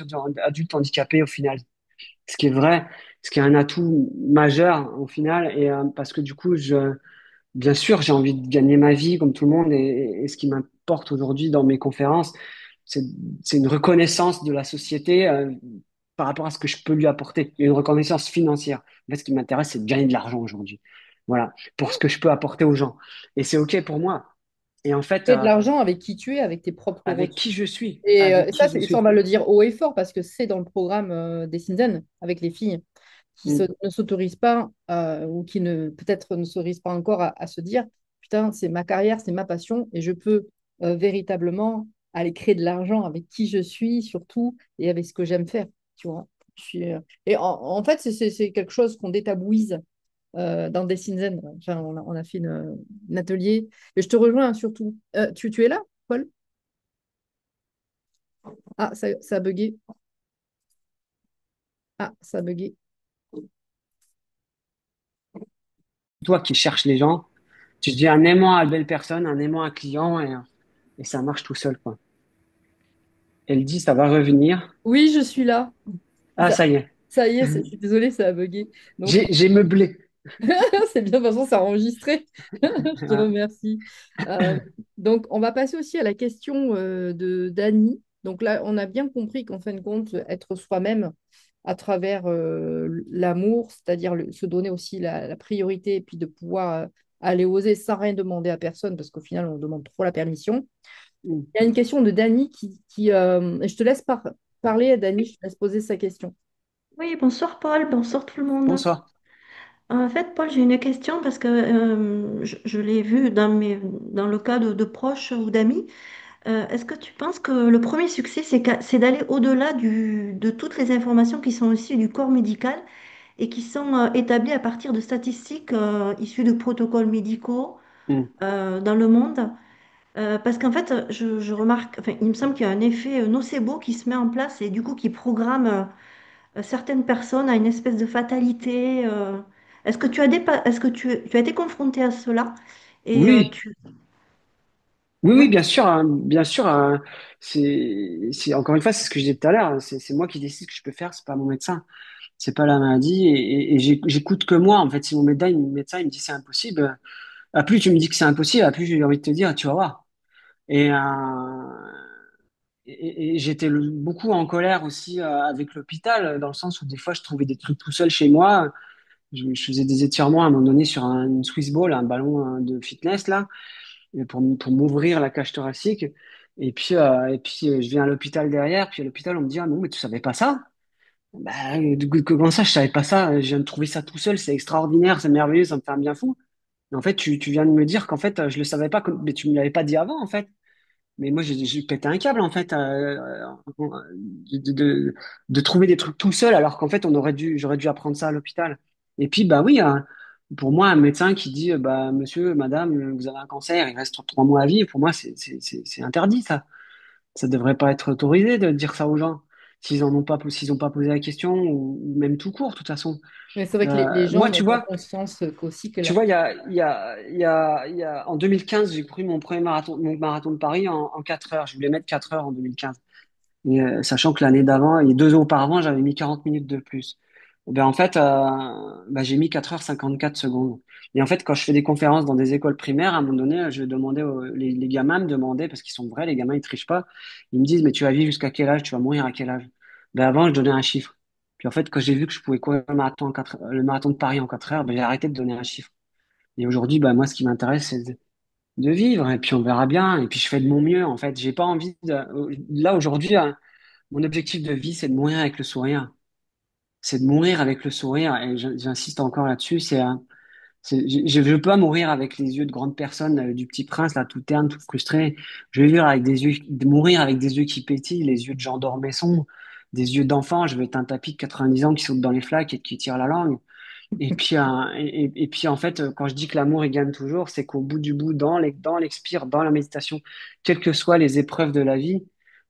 adulte handicapé au final. Ce qui est vrai, ce qui est un atout majeur au final, et parce que du coup, bien sûr, j'ai envie de gagner ma vie comme tout le monde, et ce qui m'importe aujourd'hui dans mes conférences, c'est c'est une reconnaissance de la société par rapport à ce que je peux lui apporter, et une reconnaissance financière. En fait, ce qui m'intéresse, c'est de gagner de l'argent aujourd'hui. Voilà, pour ce que je peux apporter aux gens, et c'est ok pour moi. Et en fait, fais de l'argent avec qui tu es, avec tes propres avec qui ressources. je suis, Et avec qui je ça, on suis. va le dire haut et fort parce que c'est dans le programme des Sinzen avec les filles qui Mm. ne s'autorisent pas ou qui ne peut-être ne s'autorisent pas encore à se dire, putain, c'est ma carrière, c'est ma passion et je peux véritablement aller créer de l'argent avec qui je suis surtout et avec ce que j'aime faire, tu vois. Et en fait, c'est quelque chose qu'on détabouise dans des Sinzen. Enfin, on a fait un atelier. Et je te rejoins hein, surtout. Tu es là, Paul? Ah, ça a bugué. Ah, ça a bugué. Toi qui cherches les gens, tu dis un aimant à belle personne, un aimant à client, et ça marche tout seul, quoi. Elle dit, ça va revenir. Oui, je suis là. Ah, Ça, ça y est. ça y est, je suis désolée, ça a bugué. Donc, J'ai meublé. c'est bien, de toute façon, c'est enregistré. Je te Voilà. remercie. Euh, donc, on va passer aussi à la question de Dany. Donc là, on a bien compris qu'en fin de compte, être soi-même à travers l'amour, c'est-à-dire se donner aussi la priorité et puis de pouvoir aller oser sans rien demander à personne, parce qu'au final, on demande trop la permission. Mm. Il y a une question de Dany je te laisse parler, Dany, je te laisse poser sa question. Oui, bonsoir Paul, bonsoir tout le monde. Bonsoir. En fait, Paul, j'ai une question parce que je l'ai vu dans le cas de proches ou d'amis. Est-ce que tu penses que le premier succès, c'est d'aller au-delà de toutes les informations qui sont issues du corps médical et qui sont établies à partir de statistiques issues de protocoles médicaux Mm. dans le monde? Parce qu'en fait, je remarque, enfin, il me semble qu'il y a un effet nocebo qui se met en place et du coup qui programme certaines personnes à une espèce de fatalité. Est-ce que est-ce que tu as été confronté à cela? Et Oui, oui, ouais, oui, bien sûr, hein, bien sûr. Encore une fois, c'est ce que je disais tout à l'heure. Hein, c'est moi qui décide ce que je peux faire. C'est pas mon médecin. C'est pas la maladie. Et j'écoute que moi. En fait, si mon médecin, il me dit c'est impossible. À plus tu me dis que c'est impossible, à plus j'ai envie de te dire, tu vas voir. Et, et j'étais beaucoup en colère aussi avec l'hôpital, dans le sens où des fois je trouvais des trucs tout seul chez moi. Je faisais des étirements à un moment donné sur une Swiss ball, un ballon de fitness là, et pour m'ouvrir la cage thoracique. Et puis je viens à l'hôpital derrière, puis à l'hôpital on me dit ah non mais tu savais pas ça? Bah, comment ça je savais pas ça? Je viens de trouver ça tout seul, c'est extraordinaire, c'est merveilleux, ça me fait un bien fou. En fait, tu viens de me dire qu'en fait, je le savais pas, mais tu me l'avais pas dit avant, en fait. Mais moi, j'ai pété un câble, en fait, de trouver des trucs tout seul, alors qu'en fait, j'aurais dû apprendre ça à l'hôpital. Et puis, bah oui, pour moi, un médecin qui dit, bah, monsieur, madame, vous avez un cancer, il reste 3 mois à vivre, pour moi, c'est interdit, ça. Ça devrait pas être autorisé de dire ça aux gens. S'ils ont pas posé la question, ou même tout court, de toute façon. Mais c'est vrai que les gens Moi, n'ont pas conscience qu'aussi que tu la... vois, en 2015, j'ai couru mon premier marathon, mon marathon de Paris en 4 heures. Je voulais mettre 4 heures en 2015. Et, sachant que l'année d'avant, et 2 ans auparavant, j'avais mis 40 minutes de plus. Ben en fait, j'ai mis 4h54 secondes. Et en fait, quand je fais des conférences dans des écoles primaires, à un moment donné, je demandais les gamins me demandaient, parce qu'ils sont vrais, les gamins, ils trichent pas. Ils me disent, mais tu vas vivre jusqu'à quel âge? Tu vas mourir à quel âge? Ben avant, je donnais un chiffre. Puis en fait, quand j'ai vu que je pouvais courir le marathon de Paris en 4 heures, ben, j'ai arrêté de donner un chiffre. Et aujourd'hui, ben, moi, ce qui m'intéresse, c'est de vivre. Et puis on verra bien. Et puis je fais de mon mieux. En fait, j'ai pas envie de... Là, aujourd'hui, mon objectif de vie, c'est de mourir avec le sourire. C'est de mourir avec le sourire. Et j'insiste encore là-dessus. Je veux pas mourir avec les yeux de grande personne, du Petit Prince, là, tout terne, tout frustré. Je veux vivre avec des yeux, mourir avec des yeux qui pétillent, les yeux de Jean d'Ormesson, des yeux d'enfant. Je veux être un tapis de 90 ans qui saute dans les flaques et qui tire la langue. Et puis en fait, quand je dis que l'amour, il gagne toujours, c'est qu'au bout du bout, dans l'expire, dans la méditation, quelles que soient les épreuves de la vie,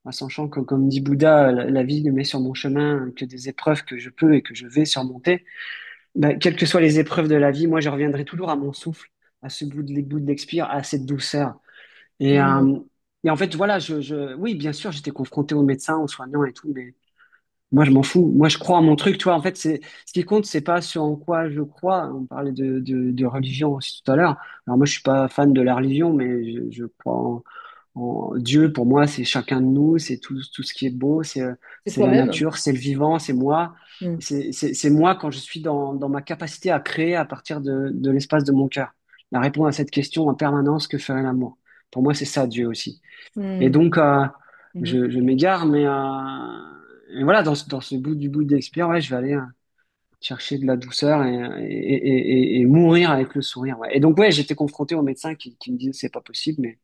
en sachant que, comme dit Bouddha, la vie ne met sur mon chemin que des épreuves que je peux et que je vais surmonter. Ben, quelles que soient les épreuves de la vie, moi, je reviendrai toujours à mon souffle, à ce bout de l'expire, à cette douceur. Et, Mm. euh, et en fait, voilà, oui, bien sûr, j'étais confronté aux médecins, aux soignants et tout, mais moi, je m'en fous. Moi, je crois en mon truc, tu vois. En fait, ce qui compte, c'est pas ce en quoi je crois. On parlait de religion aussi tout à l'heure. Alors moi, je suis pas fan de la religion, mais je crois en Dieu. Pour moi, c'est chacun de nous, c'est tout ce qui est beau, C'est c'est la toi-même. nature, c'est le vivant, c'est moi. Mm. C'est moi quand je suis dans ma capacité à créer à partir de l'espace de mon cœur. À répondre à cette question en permanence, que ferait l'amour? Pour moi, c'est ça, Dieu aussi. Et Mm. donc, Mhm. je m'égare, mais et voilà, dans ce bout d'expire, ouais, je vais aller chercher de la douceur et mourir avec le sourire. Ouais. Et donc, ouais, j'étais confronté aux médecins qui me disaient c'est pas possible, mais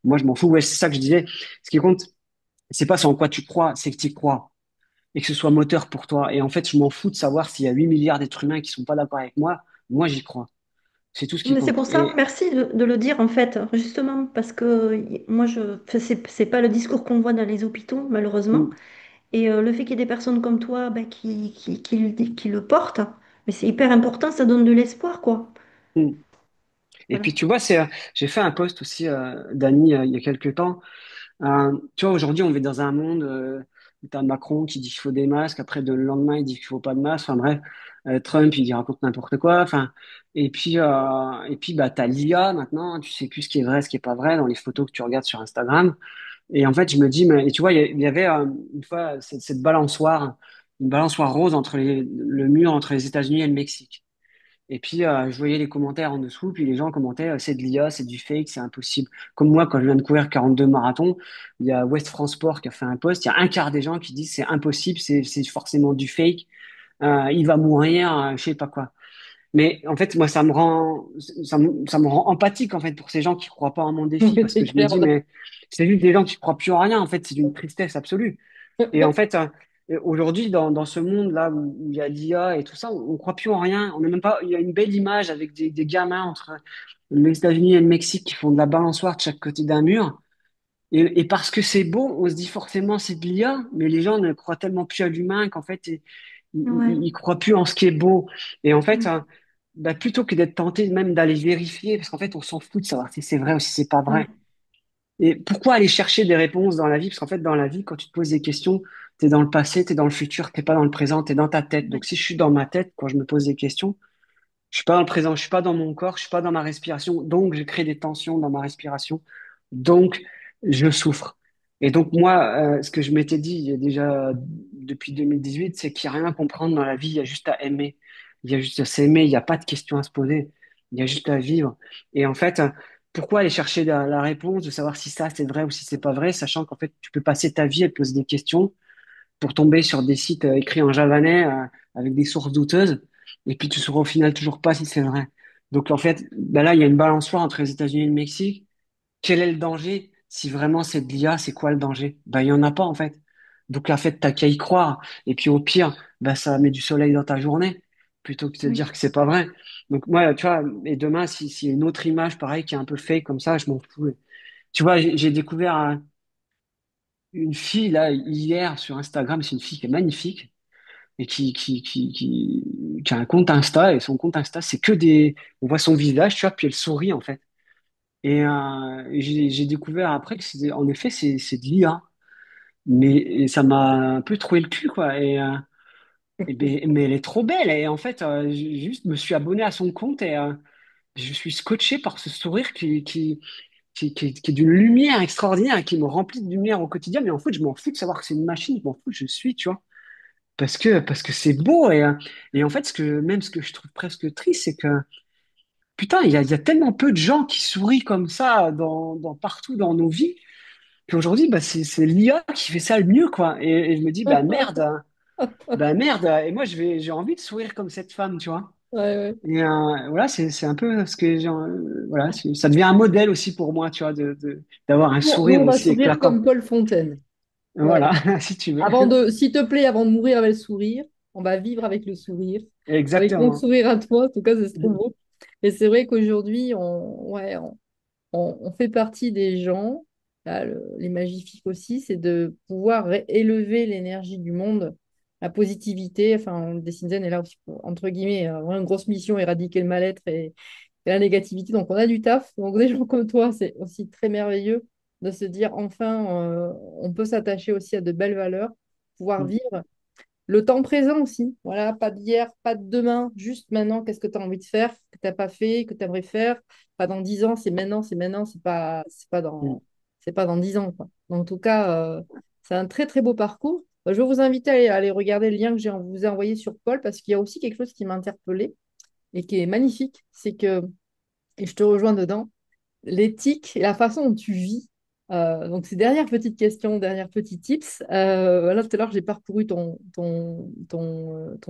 moi, je m'en fous. Ouais, c'est ça que je disais. Ce qui compte, c'est pas ce en quoi tu crois, c'est que tu y crois et que ce soit moteur pour toi. Et en fait, je m'en fous de savoir s'il y a 8 milliards d'êtres humains qui sont pas d'accord avec moi. Moi, j'y crois. C'est tout ce qui Mais c'est compte. pour ça, merci de le dire en fait, justement, parce que moi, enfin, c'est pas le discours qu'on voit dans les hôpitaux, malheureusement. Mm, Et le fait qu'il y ait des personnes comme toi ben, qui le portent, mais c'est hyper important, ça donne de l'espoir, quoi. mm. Et Voilà. puis, tu vois, j'ai fait un post aussi, Dany, il y a quelques temps. Tu vois, aujourd'hui, on vit dans un monde où t'as Macron qui dit qu'il faut des masques, après le lendemain, il dit qu'il faut pas de masques. Enfin bref, Trump, il raconte n'importe quoi. Enfin, et puis bah, t'as l'IA maintenant, tu sais plus ce qui est vrai, ce qui est pas vrai dans les photos que tu regardes sur Instagram. Et en fait, je me dis, mais et tu vois, il y avait une fois cette balançoire, une balançoire rose le mur entre les États-Unis et le Mexique. Et puis, je voyais les commentaires en dessous, puis les gens commentaient, c'est de l'IA, c'est du fake, c'est impossible. Comme moi, quand je viens de courir 42 marathons, il y a West France Sport qui a fait un post, il y a un quart des gens qui disent c'est impossible, c'est forcément du fake, il va mourir, je sais pas quoi. Mais en fait, moi, ça me rend empathique, en fait, pour ces gens qui croient pas en mon défi, parce que C'est je me clair. dis, mais c'est juste des gens qui croient plus en rien, en fait, c'est d'une tristesse absolue. Et en fait, aujourd'hui, dans ce monde-là où il y a l'IA et tout ça, on croit plus en rien. On n'est même pas. Il y a une belle image avec des gamins entre les États-Unis et le Mexique qui font de la balançoire de chaque côté d'un mur. Et parce que c'est beau, on se dit forcément c'est de l'IA, mais les gens ne croient tellement plus à l'humain qu'en fait, Ouais. ils croient plus en ce qui est beau. Et en fait, Mm. bah, plutôt que d'être tenté même d'aller vérifier, parce qu'en fait, on s'en fout de savoir si c'est vrai ou si c'est pas Ouais. vrai. Et pourquoi aller chercher des réponses dans la vie? Parce qu'en fait, dans la vie, quand tu te poses des questions, tu es dans le passé, tu es dans le futur, t'es pas dans le présent, tu es dans ta tête. Ouais. Donc si je suis dans ma tête, quand je me pose des questions, je suis pas dans le présent, je suis pas dans mon corps, je suis pas dans ma respiration. Donc je crée des tensions dans ma respiration. Donc je souffre. Et donc moi, ce que je m'étais dit il y a déjà depuis 2018, c'est qu'il n'y a rien à comprendre dans la vie, il y a juste à aimer. Il y a juste à s'aimer, il n'y a pas de questions à se poser. Il y a juste à vivre. Et en fait, pourquoi aller chercher la réponse de savoir si ça c'est vrai ou si c'est pas vrai, sachant qu'en fait tu peux passer ta vie à te poser des questions pour tomber sur des sites écrits en javanais avec des sources douteuses, et puis tu sauras au final toujours pas si c'est vrai. Donc en fait, ben là, il y a une balançoire entre les États-Unis et le Mexique. Quel est le danger? Si vraiment c'est de l'IA, c'est quoi le danger? Ben, il y en a pas en fait. Donc en fait, t'as qu'à y croire. Et puis au pire, ben, ça met du soleil dans ta journée, plutôt que de te Oui. dire que c'est pas vrai. Donc moi, tu vois, et demain, s'il y a une autre image pareil qui est un peu fake comme ça, je m'en fous. Tu vois, j'ai découvert une fille là hier sur Instagram, c'est une fille qui est magnifique et qui a un compte Insta et son compte Insta c'est que on voit son visage, tu vois, puis elle sourit en fait. Et j'ai découvert après que en effet c'est de l'IA, mais et ça m'a un peu troué le cul quoi. mais elle est trop belle. Et en fait, j'ai juste me suis abonné à son compte et je suis scotché par ce sourire qui est d'une lumière extraordinaire et qui me remplit de lumière au quotidien. Mais en fait, je m'en fous de savoir que c'est une machine. Je m'en fous, je suis, tu vois. Parce que c'est beau. Et en fait, ce que je trouve presque triste, c'est que, putain, il y a tellement peu de gens qui sourient comme ça partout dans nos vies qu'aujourd'hui, bah, c'est l'IA qui fait ça le mieux, quoi. Et je me dis, bah merde, hein. Bah merde. Et moi, j'ai envie de sourire comme cette femme, tu vois. Ouais, ouais. Et voilà, c'est un peu ce que voilà, ça devient un modèle aussi pour moi, tu vois, d'avoir un Nous, sourire on va aussi sourire éclatant. comme Paul Fontaine. Voilà. Voilà, si tu veux. S'il te plaît, avant de mourir avec le sourire, on va vivre avec le sourire, avec ton Exactement. sourire à toi. En tout cas, c'est trop beau. Et c'est vrai qu'aujourd'hui, ouais, on fait partie des gens, là, les magnifiques aussi, c'est de pouvoir élever l'énergie du monde, la positivité. Enfin, Dessinzen est là aussi pour, entre guillemets, avoir une grosse mission, éradiquer le mal-être et la négativité. Donc, on a du taf. Donc, des gens comme toi, c'est aussi très merveilleux de se dire, enfin, on peut s'attacher aussi à de belles valeurs, pouvoir vivre le temps présent aussi. Voilà, pas d'hier, pas de demain, juste maintenant, qu'est-ce que tu as envie de faire, que tu n'as pas fait, que tu aimerais faire. Pas dans 10 ans, c'est maintenant, c'est pas dans 10 ans, quoi. Donc, en tout cas, c'est un très, très beau parcours. Je vais vous inviter à aller regarder le lien que vous ai envoyé sur Paul parce qu'il y a aussi quelque chose qui m'a interpellée et qui est magnifique. C'est que, et je te rejoins dedans, l'éthique et la façon dont tu vis. Donc, ces dernières petites questions, derniers petits tips. Là, tout à l'heure, j'ai parcouru ton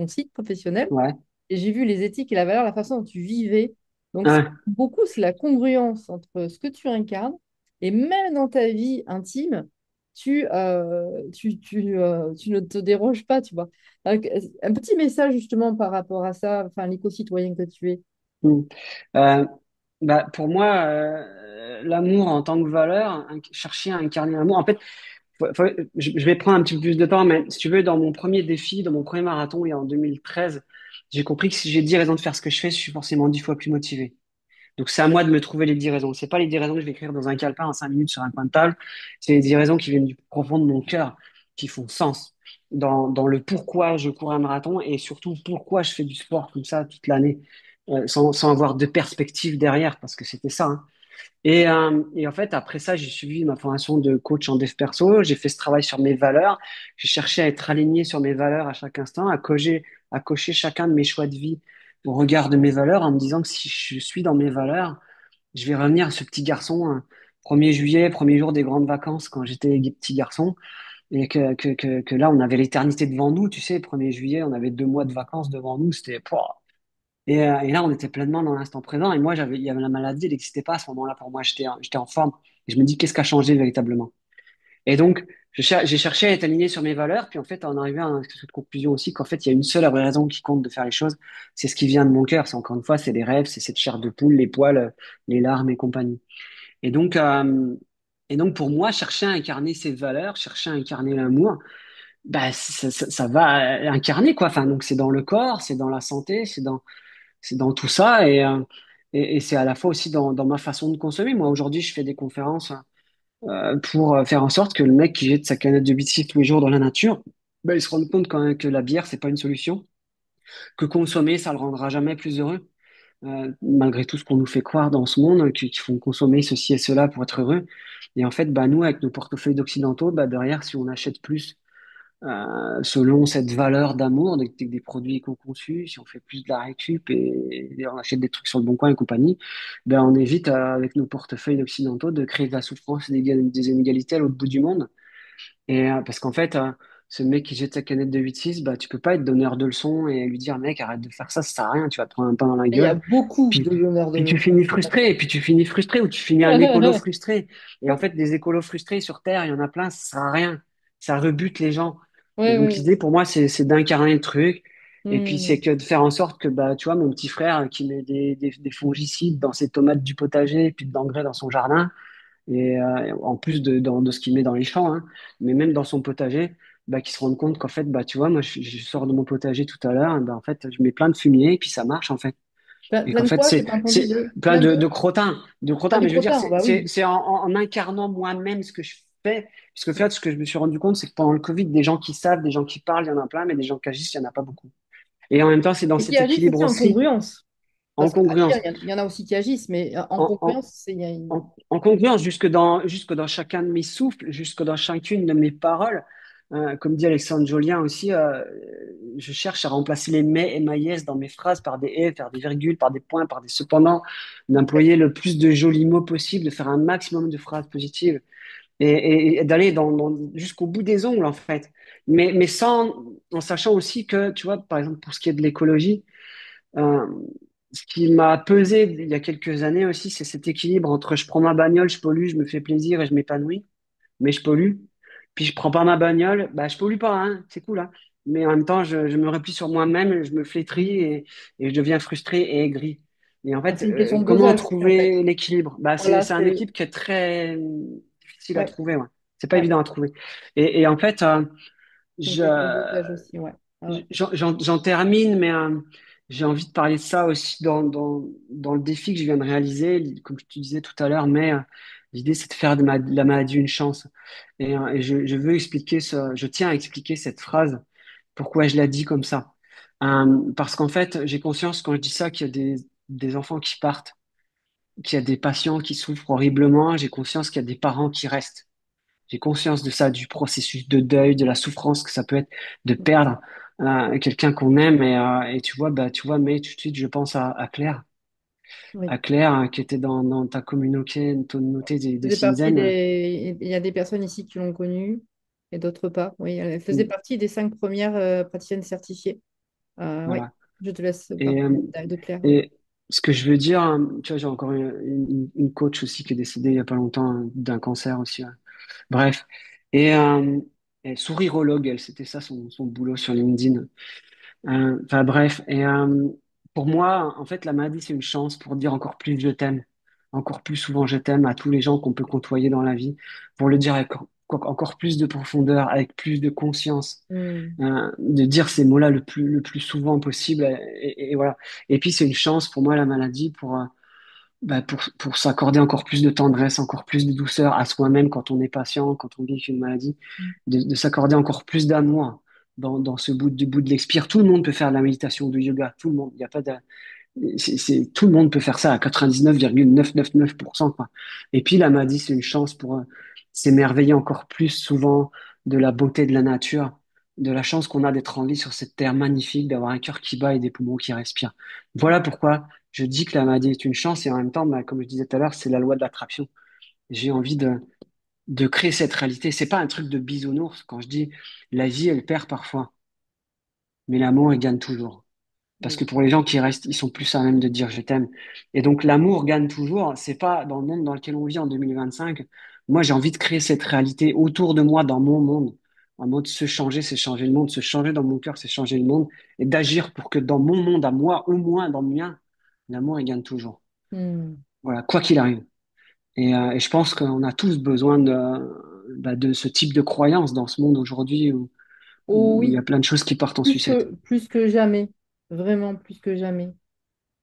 site professionnel Ouais. et j'ai vu les éthiques et la valeur, la façon dont tu vivais. Donc, Ouais. beaucoup, c'est la congruence entre ce que tu incarnes et même dans ta vie intime, tu ne te déroges pas, tu vois. Donc, un petit message justement par rapport à ça, enfin, l'éco-citoyen que tu es. Mm. Euh, Bah, pour moi, l'amour en tant que valeur, chercher à incarner l'amour. En fait, je vais prendre un petit peu plus de temps, mais si tu veux, dans mon premier défi, dans mon premier marathon, il y a en 2013, j'ai compris que si j'ai 10 raisons de faire ce que je fais, je suis forcément 10 fois plus motivé. Donc, c'est à moi de me trouver les 10 raisons. C'est pas les 10 raisons que je vais écrire dans un calepin en 5 minutes sur un coin de table. C'est les 10 raisons qui viennent du plus profond de mon cœur, qui font sens dans le pourquoi je cours un marathon et surtout pourquoi je fais du sport comme ça toute l'année, sans avoir de perspective derrière, parce que c'était ça, hein. Et en fait, après ça, j'ai suivi ma formation de coach en dev perso. J'ai fait ce travail sur mes valeurs. J'ai cherché à être aligné sur mes valeurs à chaque instant, à cocher chacun de mes choix de vie au regard de mes valeurs, en me disant que si je suis dans mes valeurs, je vais revenir à ce petit garçon, 1er juillet, premier jour des grandes vacances, quand j'étais petit garçon, et que là, on avait l'éternité devant nous. Tu sais, 1er juillet, on avait 2 mois de vacances devant nous. C'était, pouah. Et là, on était pleinement dans l'instant présent. Et moi, il y avait la maladie, elle n'existait pas à ce moment-là pour moi. J'étais en forme. Et je me dis, qu'est-ce qui a changé véritablement? Et donc, j'ai cherché à être aligné sur mes valeurs. Puis en fait, on arrivait à cette conclusion aussi qu'en fait, il y a une seule vraie raison qui compte de faire les choses. C'est ce qui vient de mon cœur. C'est encore une fois, c'est les rêves, c'est cette chair de poule, les poils, les larmes et compagnie. Et donc, euh, et donc, pour moi, chercher à incarner ces valeurs, chercher à incarner l'amour, bah, ça va incarner quoi. Enfin, donc, c'est dans le corps, c'est dans la santé, c'est dans tout ça et c'est à la fois aussi dans ma façon de consommer. Moi, aujourd'hui, je fais des conférences pour faire en sorte que le mec qui jette sa canette de whisky tous les jours dans la nature, ben, il se rende compte quand même que la bière, c'est pas une solution, que consommer, ça le rendra jamais plus heureux. Malgré tout ce qu'on nous fait croire dans ce monde, qu'ils font consommer ceci et cela pour être heureux. Et en fait, bah, nous, avec nos portefeuilles d'occidentaux, bah, derrière, si on achète plus selon cette valeur d'amour des produits éco-conçus, si on fait plus de la récup et on achète des trucs sur le bon coin et compagnie, ben on évite avec nos portefeuilles occidentaux de créer de la souffrance et des inégalités à l'autre bout du monde. Et parce qu'en fait, ce mec qui jette sa canette de 8-6, bah tu peux pas être donneur de leçons et lui dire mec arrête de faire ça, ça sert à rien, tu vas te prendre un pain dans la Et il y a gueule. beaucoup Puis, de donneurs de puis tu leçons. finis frustré, et puis tu finis frustré, ou tu finis un écolo frustré. Et en fait, des écolos frustrés sur Terre, il y en a plein, ça sert à rien. Ça rebute les gens. Et Oui, donc oui. l'idée pour moi, c'est d'incarner le truc. Et puis c'est Hmm. que de faire en sorte que, bah, tu vois, mon petit frère qui met des fongicides dans ses tomates du potager, et puis de l'engrais dans son jardin, et en plus de ce qu'il met dans les champs, hein, mais même dans son potager, bah, qui se rende compte qu'en fait, bah, tu vois, moi, je sors de mon potager tout à l'heure, et bah, en fait, je mets plein de fumier, et puis ça marche, en fait. Et Plein qu'en de fait, quoi? J'ai c'est pas entendu c'est de plein plein de. de crottins, Ah, du mais je veux dire, crottin, bah oui. c'est en incarnant moi-même ce que je fait. Puisque en fait, ce que je me suis rendu compte, c'est que pendant le Covid, des gens qui savent, des gens qui parlent, il y en a plein, mais des gens qui agissent, il n'y en a pas beaucoup. Et en même temps, c'est dans Et qui cet agissent équilibre aussi en aussi, congruence. en Parce que agir, congruence. il y en a aussi qui agissent, mais en En, en, congruence, il y a en congruence jusque dans chacun de mes souffles, jusque dans chacune de mes paroles. Comme dit Alexandre Jolien aussi, je cherche à remplacer les mais et maïs dans mes phrases par des et, par des virgules, par des points, par des cependant, d'employer le plus de jolis mots possible, de faire un maximum de phrases positives et d'aller jusqu'au bout des ongles en fait. Mais sans, en sachant aussi que, tu vois, par exemple, pour ce qui est de l'écologie, euh, ce qui m'a pesé il y a quelques années aussi, c'est cet équilibre entre je prends ma bagnole, je pollue, je me fais plaisir et je m'épanouis, mais je pollue. Puis je prends pas ma bagnole, bah je pollue pas, hein, c'est cool, hein. Mais en même temps, je me replie sur moi-même, je me flétris et je deviens frustré et aigri. Et en ah, fait, c'est une question de comment dosage, en fait. trouver l'équilibre? Bah Voilà, c'est un équilibre qui est très difficile à ouais, trouver, ouais. C'est pas ouais, évident à trouver. Et en fait, c'est une je, question de dosage aussi, ouais. Ah ouais. j'en termine, mais j'ai envie de parler de ça aussi dans le défi que je viens de réaliser. Comme je te disais tout à l'heure, mais l'idée, c'est de faire de la maladie une chance. Et je veux expliquer je tiens à expliquer cette phrase, pourquoi je la dis comme ça. Parce qu'en fait, j'ai conscience quand je dis ça qu'il y a des enfants qui partent, qu'il y a des patients qui souffrent horriblement. J'ai conscience qu'il y a des parents qui restent. J'ai conscience de ça, du processus de deuil, de la souffrance que ça peut être de perdre quelqu'un qu'on aime. Et tu vois, mais tout de suite, je pense Oui. à Claire qui était dans ta communauté de Faisait partie Shenzhen. il y a des personnes ici qui l'ont connue et d'autres pas. Oui, elle faisait Mm, partie des 5 premières praticiennes certifiées. Oui, voilà. je te laisse Et, parler euh, de Claire. Oui. et ce que je veux dire, tu vois, j'ai encore une coach aussi qui est décédée il y a pas longtemps d'un cancer aussi. Ouais. Bref. Et, et sourirologue, elle, c'était ça son boulot sur LinkedIn. Enfin bref, pour moi, en fait, la maladie, c'est une chance pour dire encore plus je t'aime, encore plus souvent je t'aime à tous les gens qu'on peut côtoyer dans la vie, pour le dire avec encore plus de profondeur, avec plus de conscience, Hmm. de dire ces mots-là le plus souvent possible, et voilà. Et puis c'est une chance pour moi, la maladie, pour s'accorder encore plus de tendresse, encore plus de douceur à soi-même quand on est patient, quand on vit avec une maladie, de s'accorder encore plus d'amour dans ce bout de l'expire. Tout le monde peut faire de la méditation, du yoga, tout le monde. Il y a pas de, tout le monde peut faire ça à 99,999%, quoi. Et puis la maladie, c'est une chance pour s'émerveiller encore plus souvent de la beauté de la nature, de la chance qu'on a d'être en vie sur cette terre magnifique, d'avoir un cœur qui bat et des poumons qui respirent. Voilà pourquoi je dis que la maladie est une chance et en même temps, bah, comme je disais tout à l'heure, c'est la loi de l'attraction. J'ai envie de créer cette réalité. C'est pas un truc de bisounours quand je dis la vie, elle perd parfois, mais l'amour, il gagne toujours. Parce Oui. que pour les gens qui restent, ils sont plus à même de dire je t'aime. Et donc l'amour gagne toujours. C'est pas dans le monde dans lequel on vit en 2025. Moi, j'ai envie de créer cette réalité autour de moi, dans mon monde. En mode se changer, c'est changer le monde. Se changer dans mon cœur, c'est changer le monde. Et d'agir pour que dans mon monde à moi, au moins dans le mien, l'amour, il gagne toujours. Hmm. Voilà, quoi qu'il arrive. Et je pense qu'on a tous besoin de ce type de croyance dans ce monde aujourd'hui Oh où il y oui, a plein de choses qui partent en sucette. plus que jamais. Vraiment plus que jamais.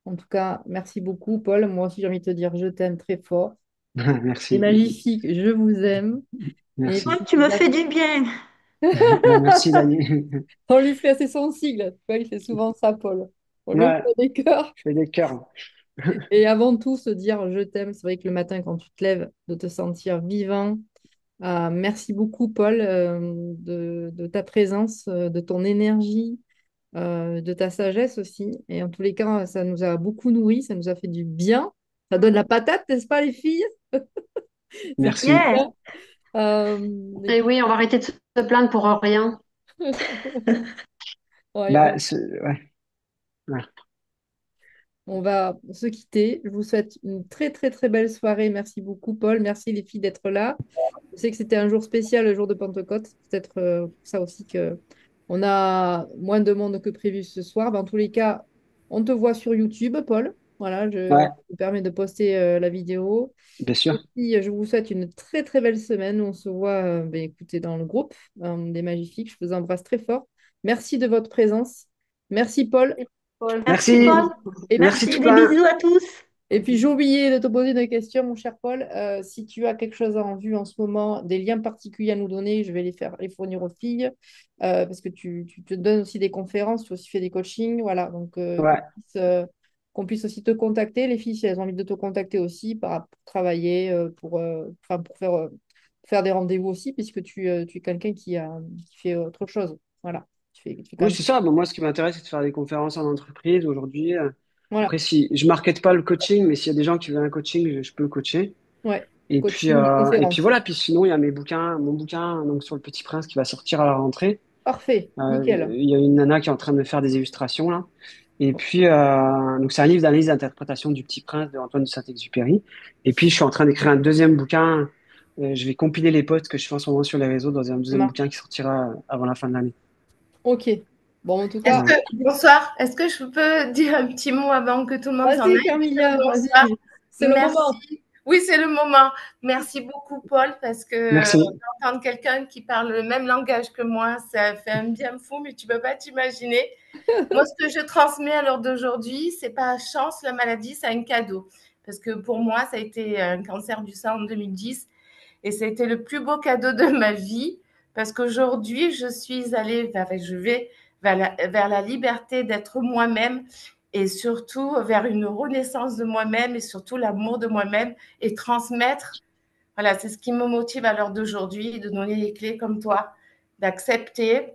En tout cas, merci beaucoup, Paul. Moi aussi, j'ai envie de te dire je t'aime très fort. C'est Merci. magnifique, je vous aime. Et Merci. Oh, puis, tu me fais du bien. Merci, Dani. on lui fait, c'est son sigle. Tu vois, il fait souvent ça, Paul. On lui Ouais, fait des cœurs. je fais des cœurs. Et avant tout, se dire je t'aime. C'est vrai que le matin, quand tu te lèves, de te sentir vivant. Merci beaucoup, Paul, de ta présence, de ton énergie, de ta sagesse aussi. Et en tous les cas, ça nous a beaucoup nourris, ça nous a fait du bien. Ça donne la patate, n'est-ce pas, les filles? Ça fait du Merci. Yeah. bien. Et Et puis, oui, on va arrêter de se plaindre pour rien. ouais, Bah, ouais, ouais. on va se quitter. Je vous souhaite une très, très, très belle soirée. Merci beaucoup, Paul. Merci, les filles, d'être là. Je sais que c'était un jour spécial, le jour de Pentecôte. C'est peut-être pour ça aussi que on a moins de monde que prévu ce soir. Mais en tous les cas, on te voit sur YouTube, Paul. Voilà, je Ouais, me permets de poster la vidéo. bien Et sûr. puis, je vous souhaite une très, très belle semaine. On se voit, ben, écoutez, dans le groupe des Magnifiques. Je vous embrasse très fort. Merci de votre présence. Merci, Paul. Et Paul. Merci, Merci. Paul. Et puis, Merci Merci, tout des plein. bisous à tous. Et puis, j'ai oublié de te poser une question, mon cher Paul. Si tu as quelque chose en vue en ce moment, des liens particuliers à nous donner, je vais les fournir aux filles, parce que tu te donnes aussi des conférences, tu as aussi fait des coachings, voilà. Donc, Ouais. qu'on puisse aussi te contacter, les filles, si elles ont envie de te contacter aussi pour travailler, enfin, faire des rendez-vous aussi, puisque tu es quelqu'un qui fait autre chose. Voilà. Tu fais quand Oui, même. c'est ça. Bon, moi, ce qui m'intéresse, c'est de faire des conférences en entreprise aujourd'hui. Voilà. Après, si je markete pas le coaching, mais s'il y a des gens qui veulent un coaching, je peux coacher. Ouais. Et Coaching et et puis conférence. voilà. Puis sinon, il y a mon bouquin donc sur le Petit Prince qui va sortir à la rentrée. Parfait. Nickel. Il y a une nana qui est en train de me faire des illustrations là. Et puis donc c'est un livre d'analyse d'interprétation du Petit Prince de Antoine de Saint-Exupéry. Et puis je suis en train d'écrire un deuxième bouquin. Je vais compiler les posts que je fais en ce moment sur les réseaux dans un Ça deuxième marche. bouquin qui sortira avant la fin de l'année. Ok. Bon, en tout Est-ce cas, Voilà. que, bonsoir, est-ce que je peux dire un petit mot avant que tout le monde s'en vas-y, aille? Carmilla, Bonsoir, vas-y. C'est le moment. merci. Oui, c'est le moment. Merci beaucoup, Paul, parce que Merci. d'entendre quelqu'un qui parle le même langage que moi, ça fait un bien fou, mais tu ne peux pas t'imaginer. Moi, ce que je transmets à l'heure d'aujourd'hui, c'est pas chance, la maladie, c'est un cadeau. Parce que pour moi, ça a été un cancer du sein en 2010 et ça a été le plus beau cadeau de ma vie parce qu'aujourd'hui, je vais vers la liberté d'être moi-même et surtout vers une renaissance de moi-même et surtout l'amour de moi-même et transmettre. Voilà, c'est ce qui me motive à l'heure d'aujourd'hui, de donner les clés comme toi, d'accepter,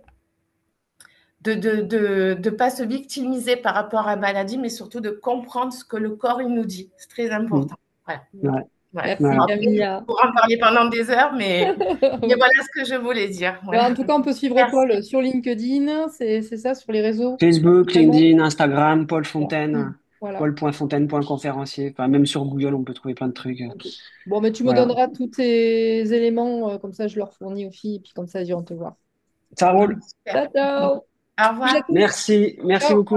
de pas se victimiser par rapport à la maladie, mais surtout de comprendre ce que le corps il nous dit. C'est très Mm. important. Voilà. Ouais. Voilà. Merci, Voilà. Après, je Camilla. pourrais en parler pendant des heures, mais voilà ce que je voulais dire. Bah, Voilà. en tout cas, on peut suivre Merci. Paul sur LinkedIn, c'est ça, sur les réseaux, Facebook, principalement. LinkedIn, Instagram, Paul Voilà. Fontaine, Voilà. paul.fontaine.conférencier. Enfin, même sur Google, on peut trouver plein de trucs. Ok. Bon, mais tu me Voilà. donneras tous ces éléments, comme ça je leur fournis aux filles, et puis comme ça elles iront te voir. Ça roule. Super. Ciao, ciao. Au Bisous à revoir. tous. Merci. Merci Ciao. beaucoup.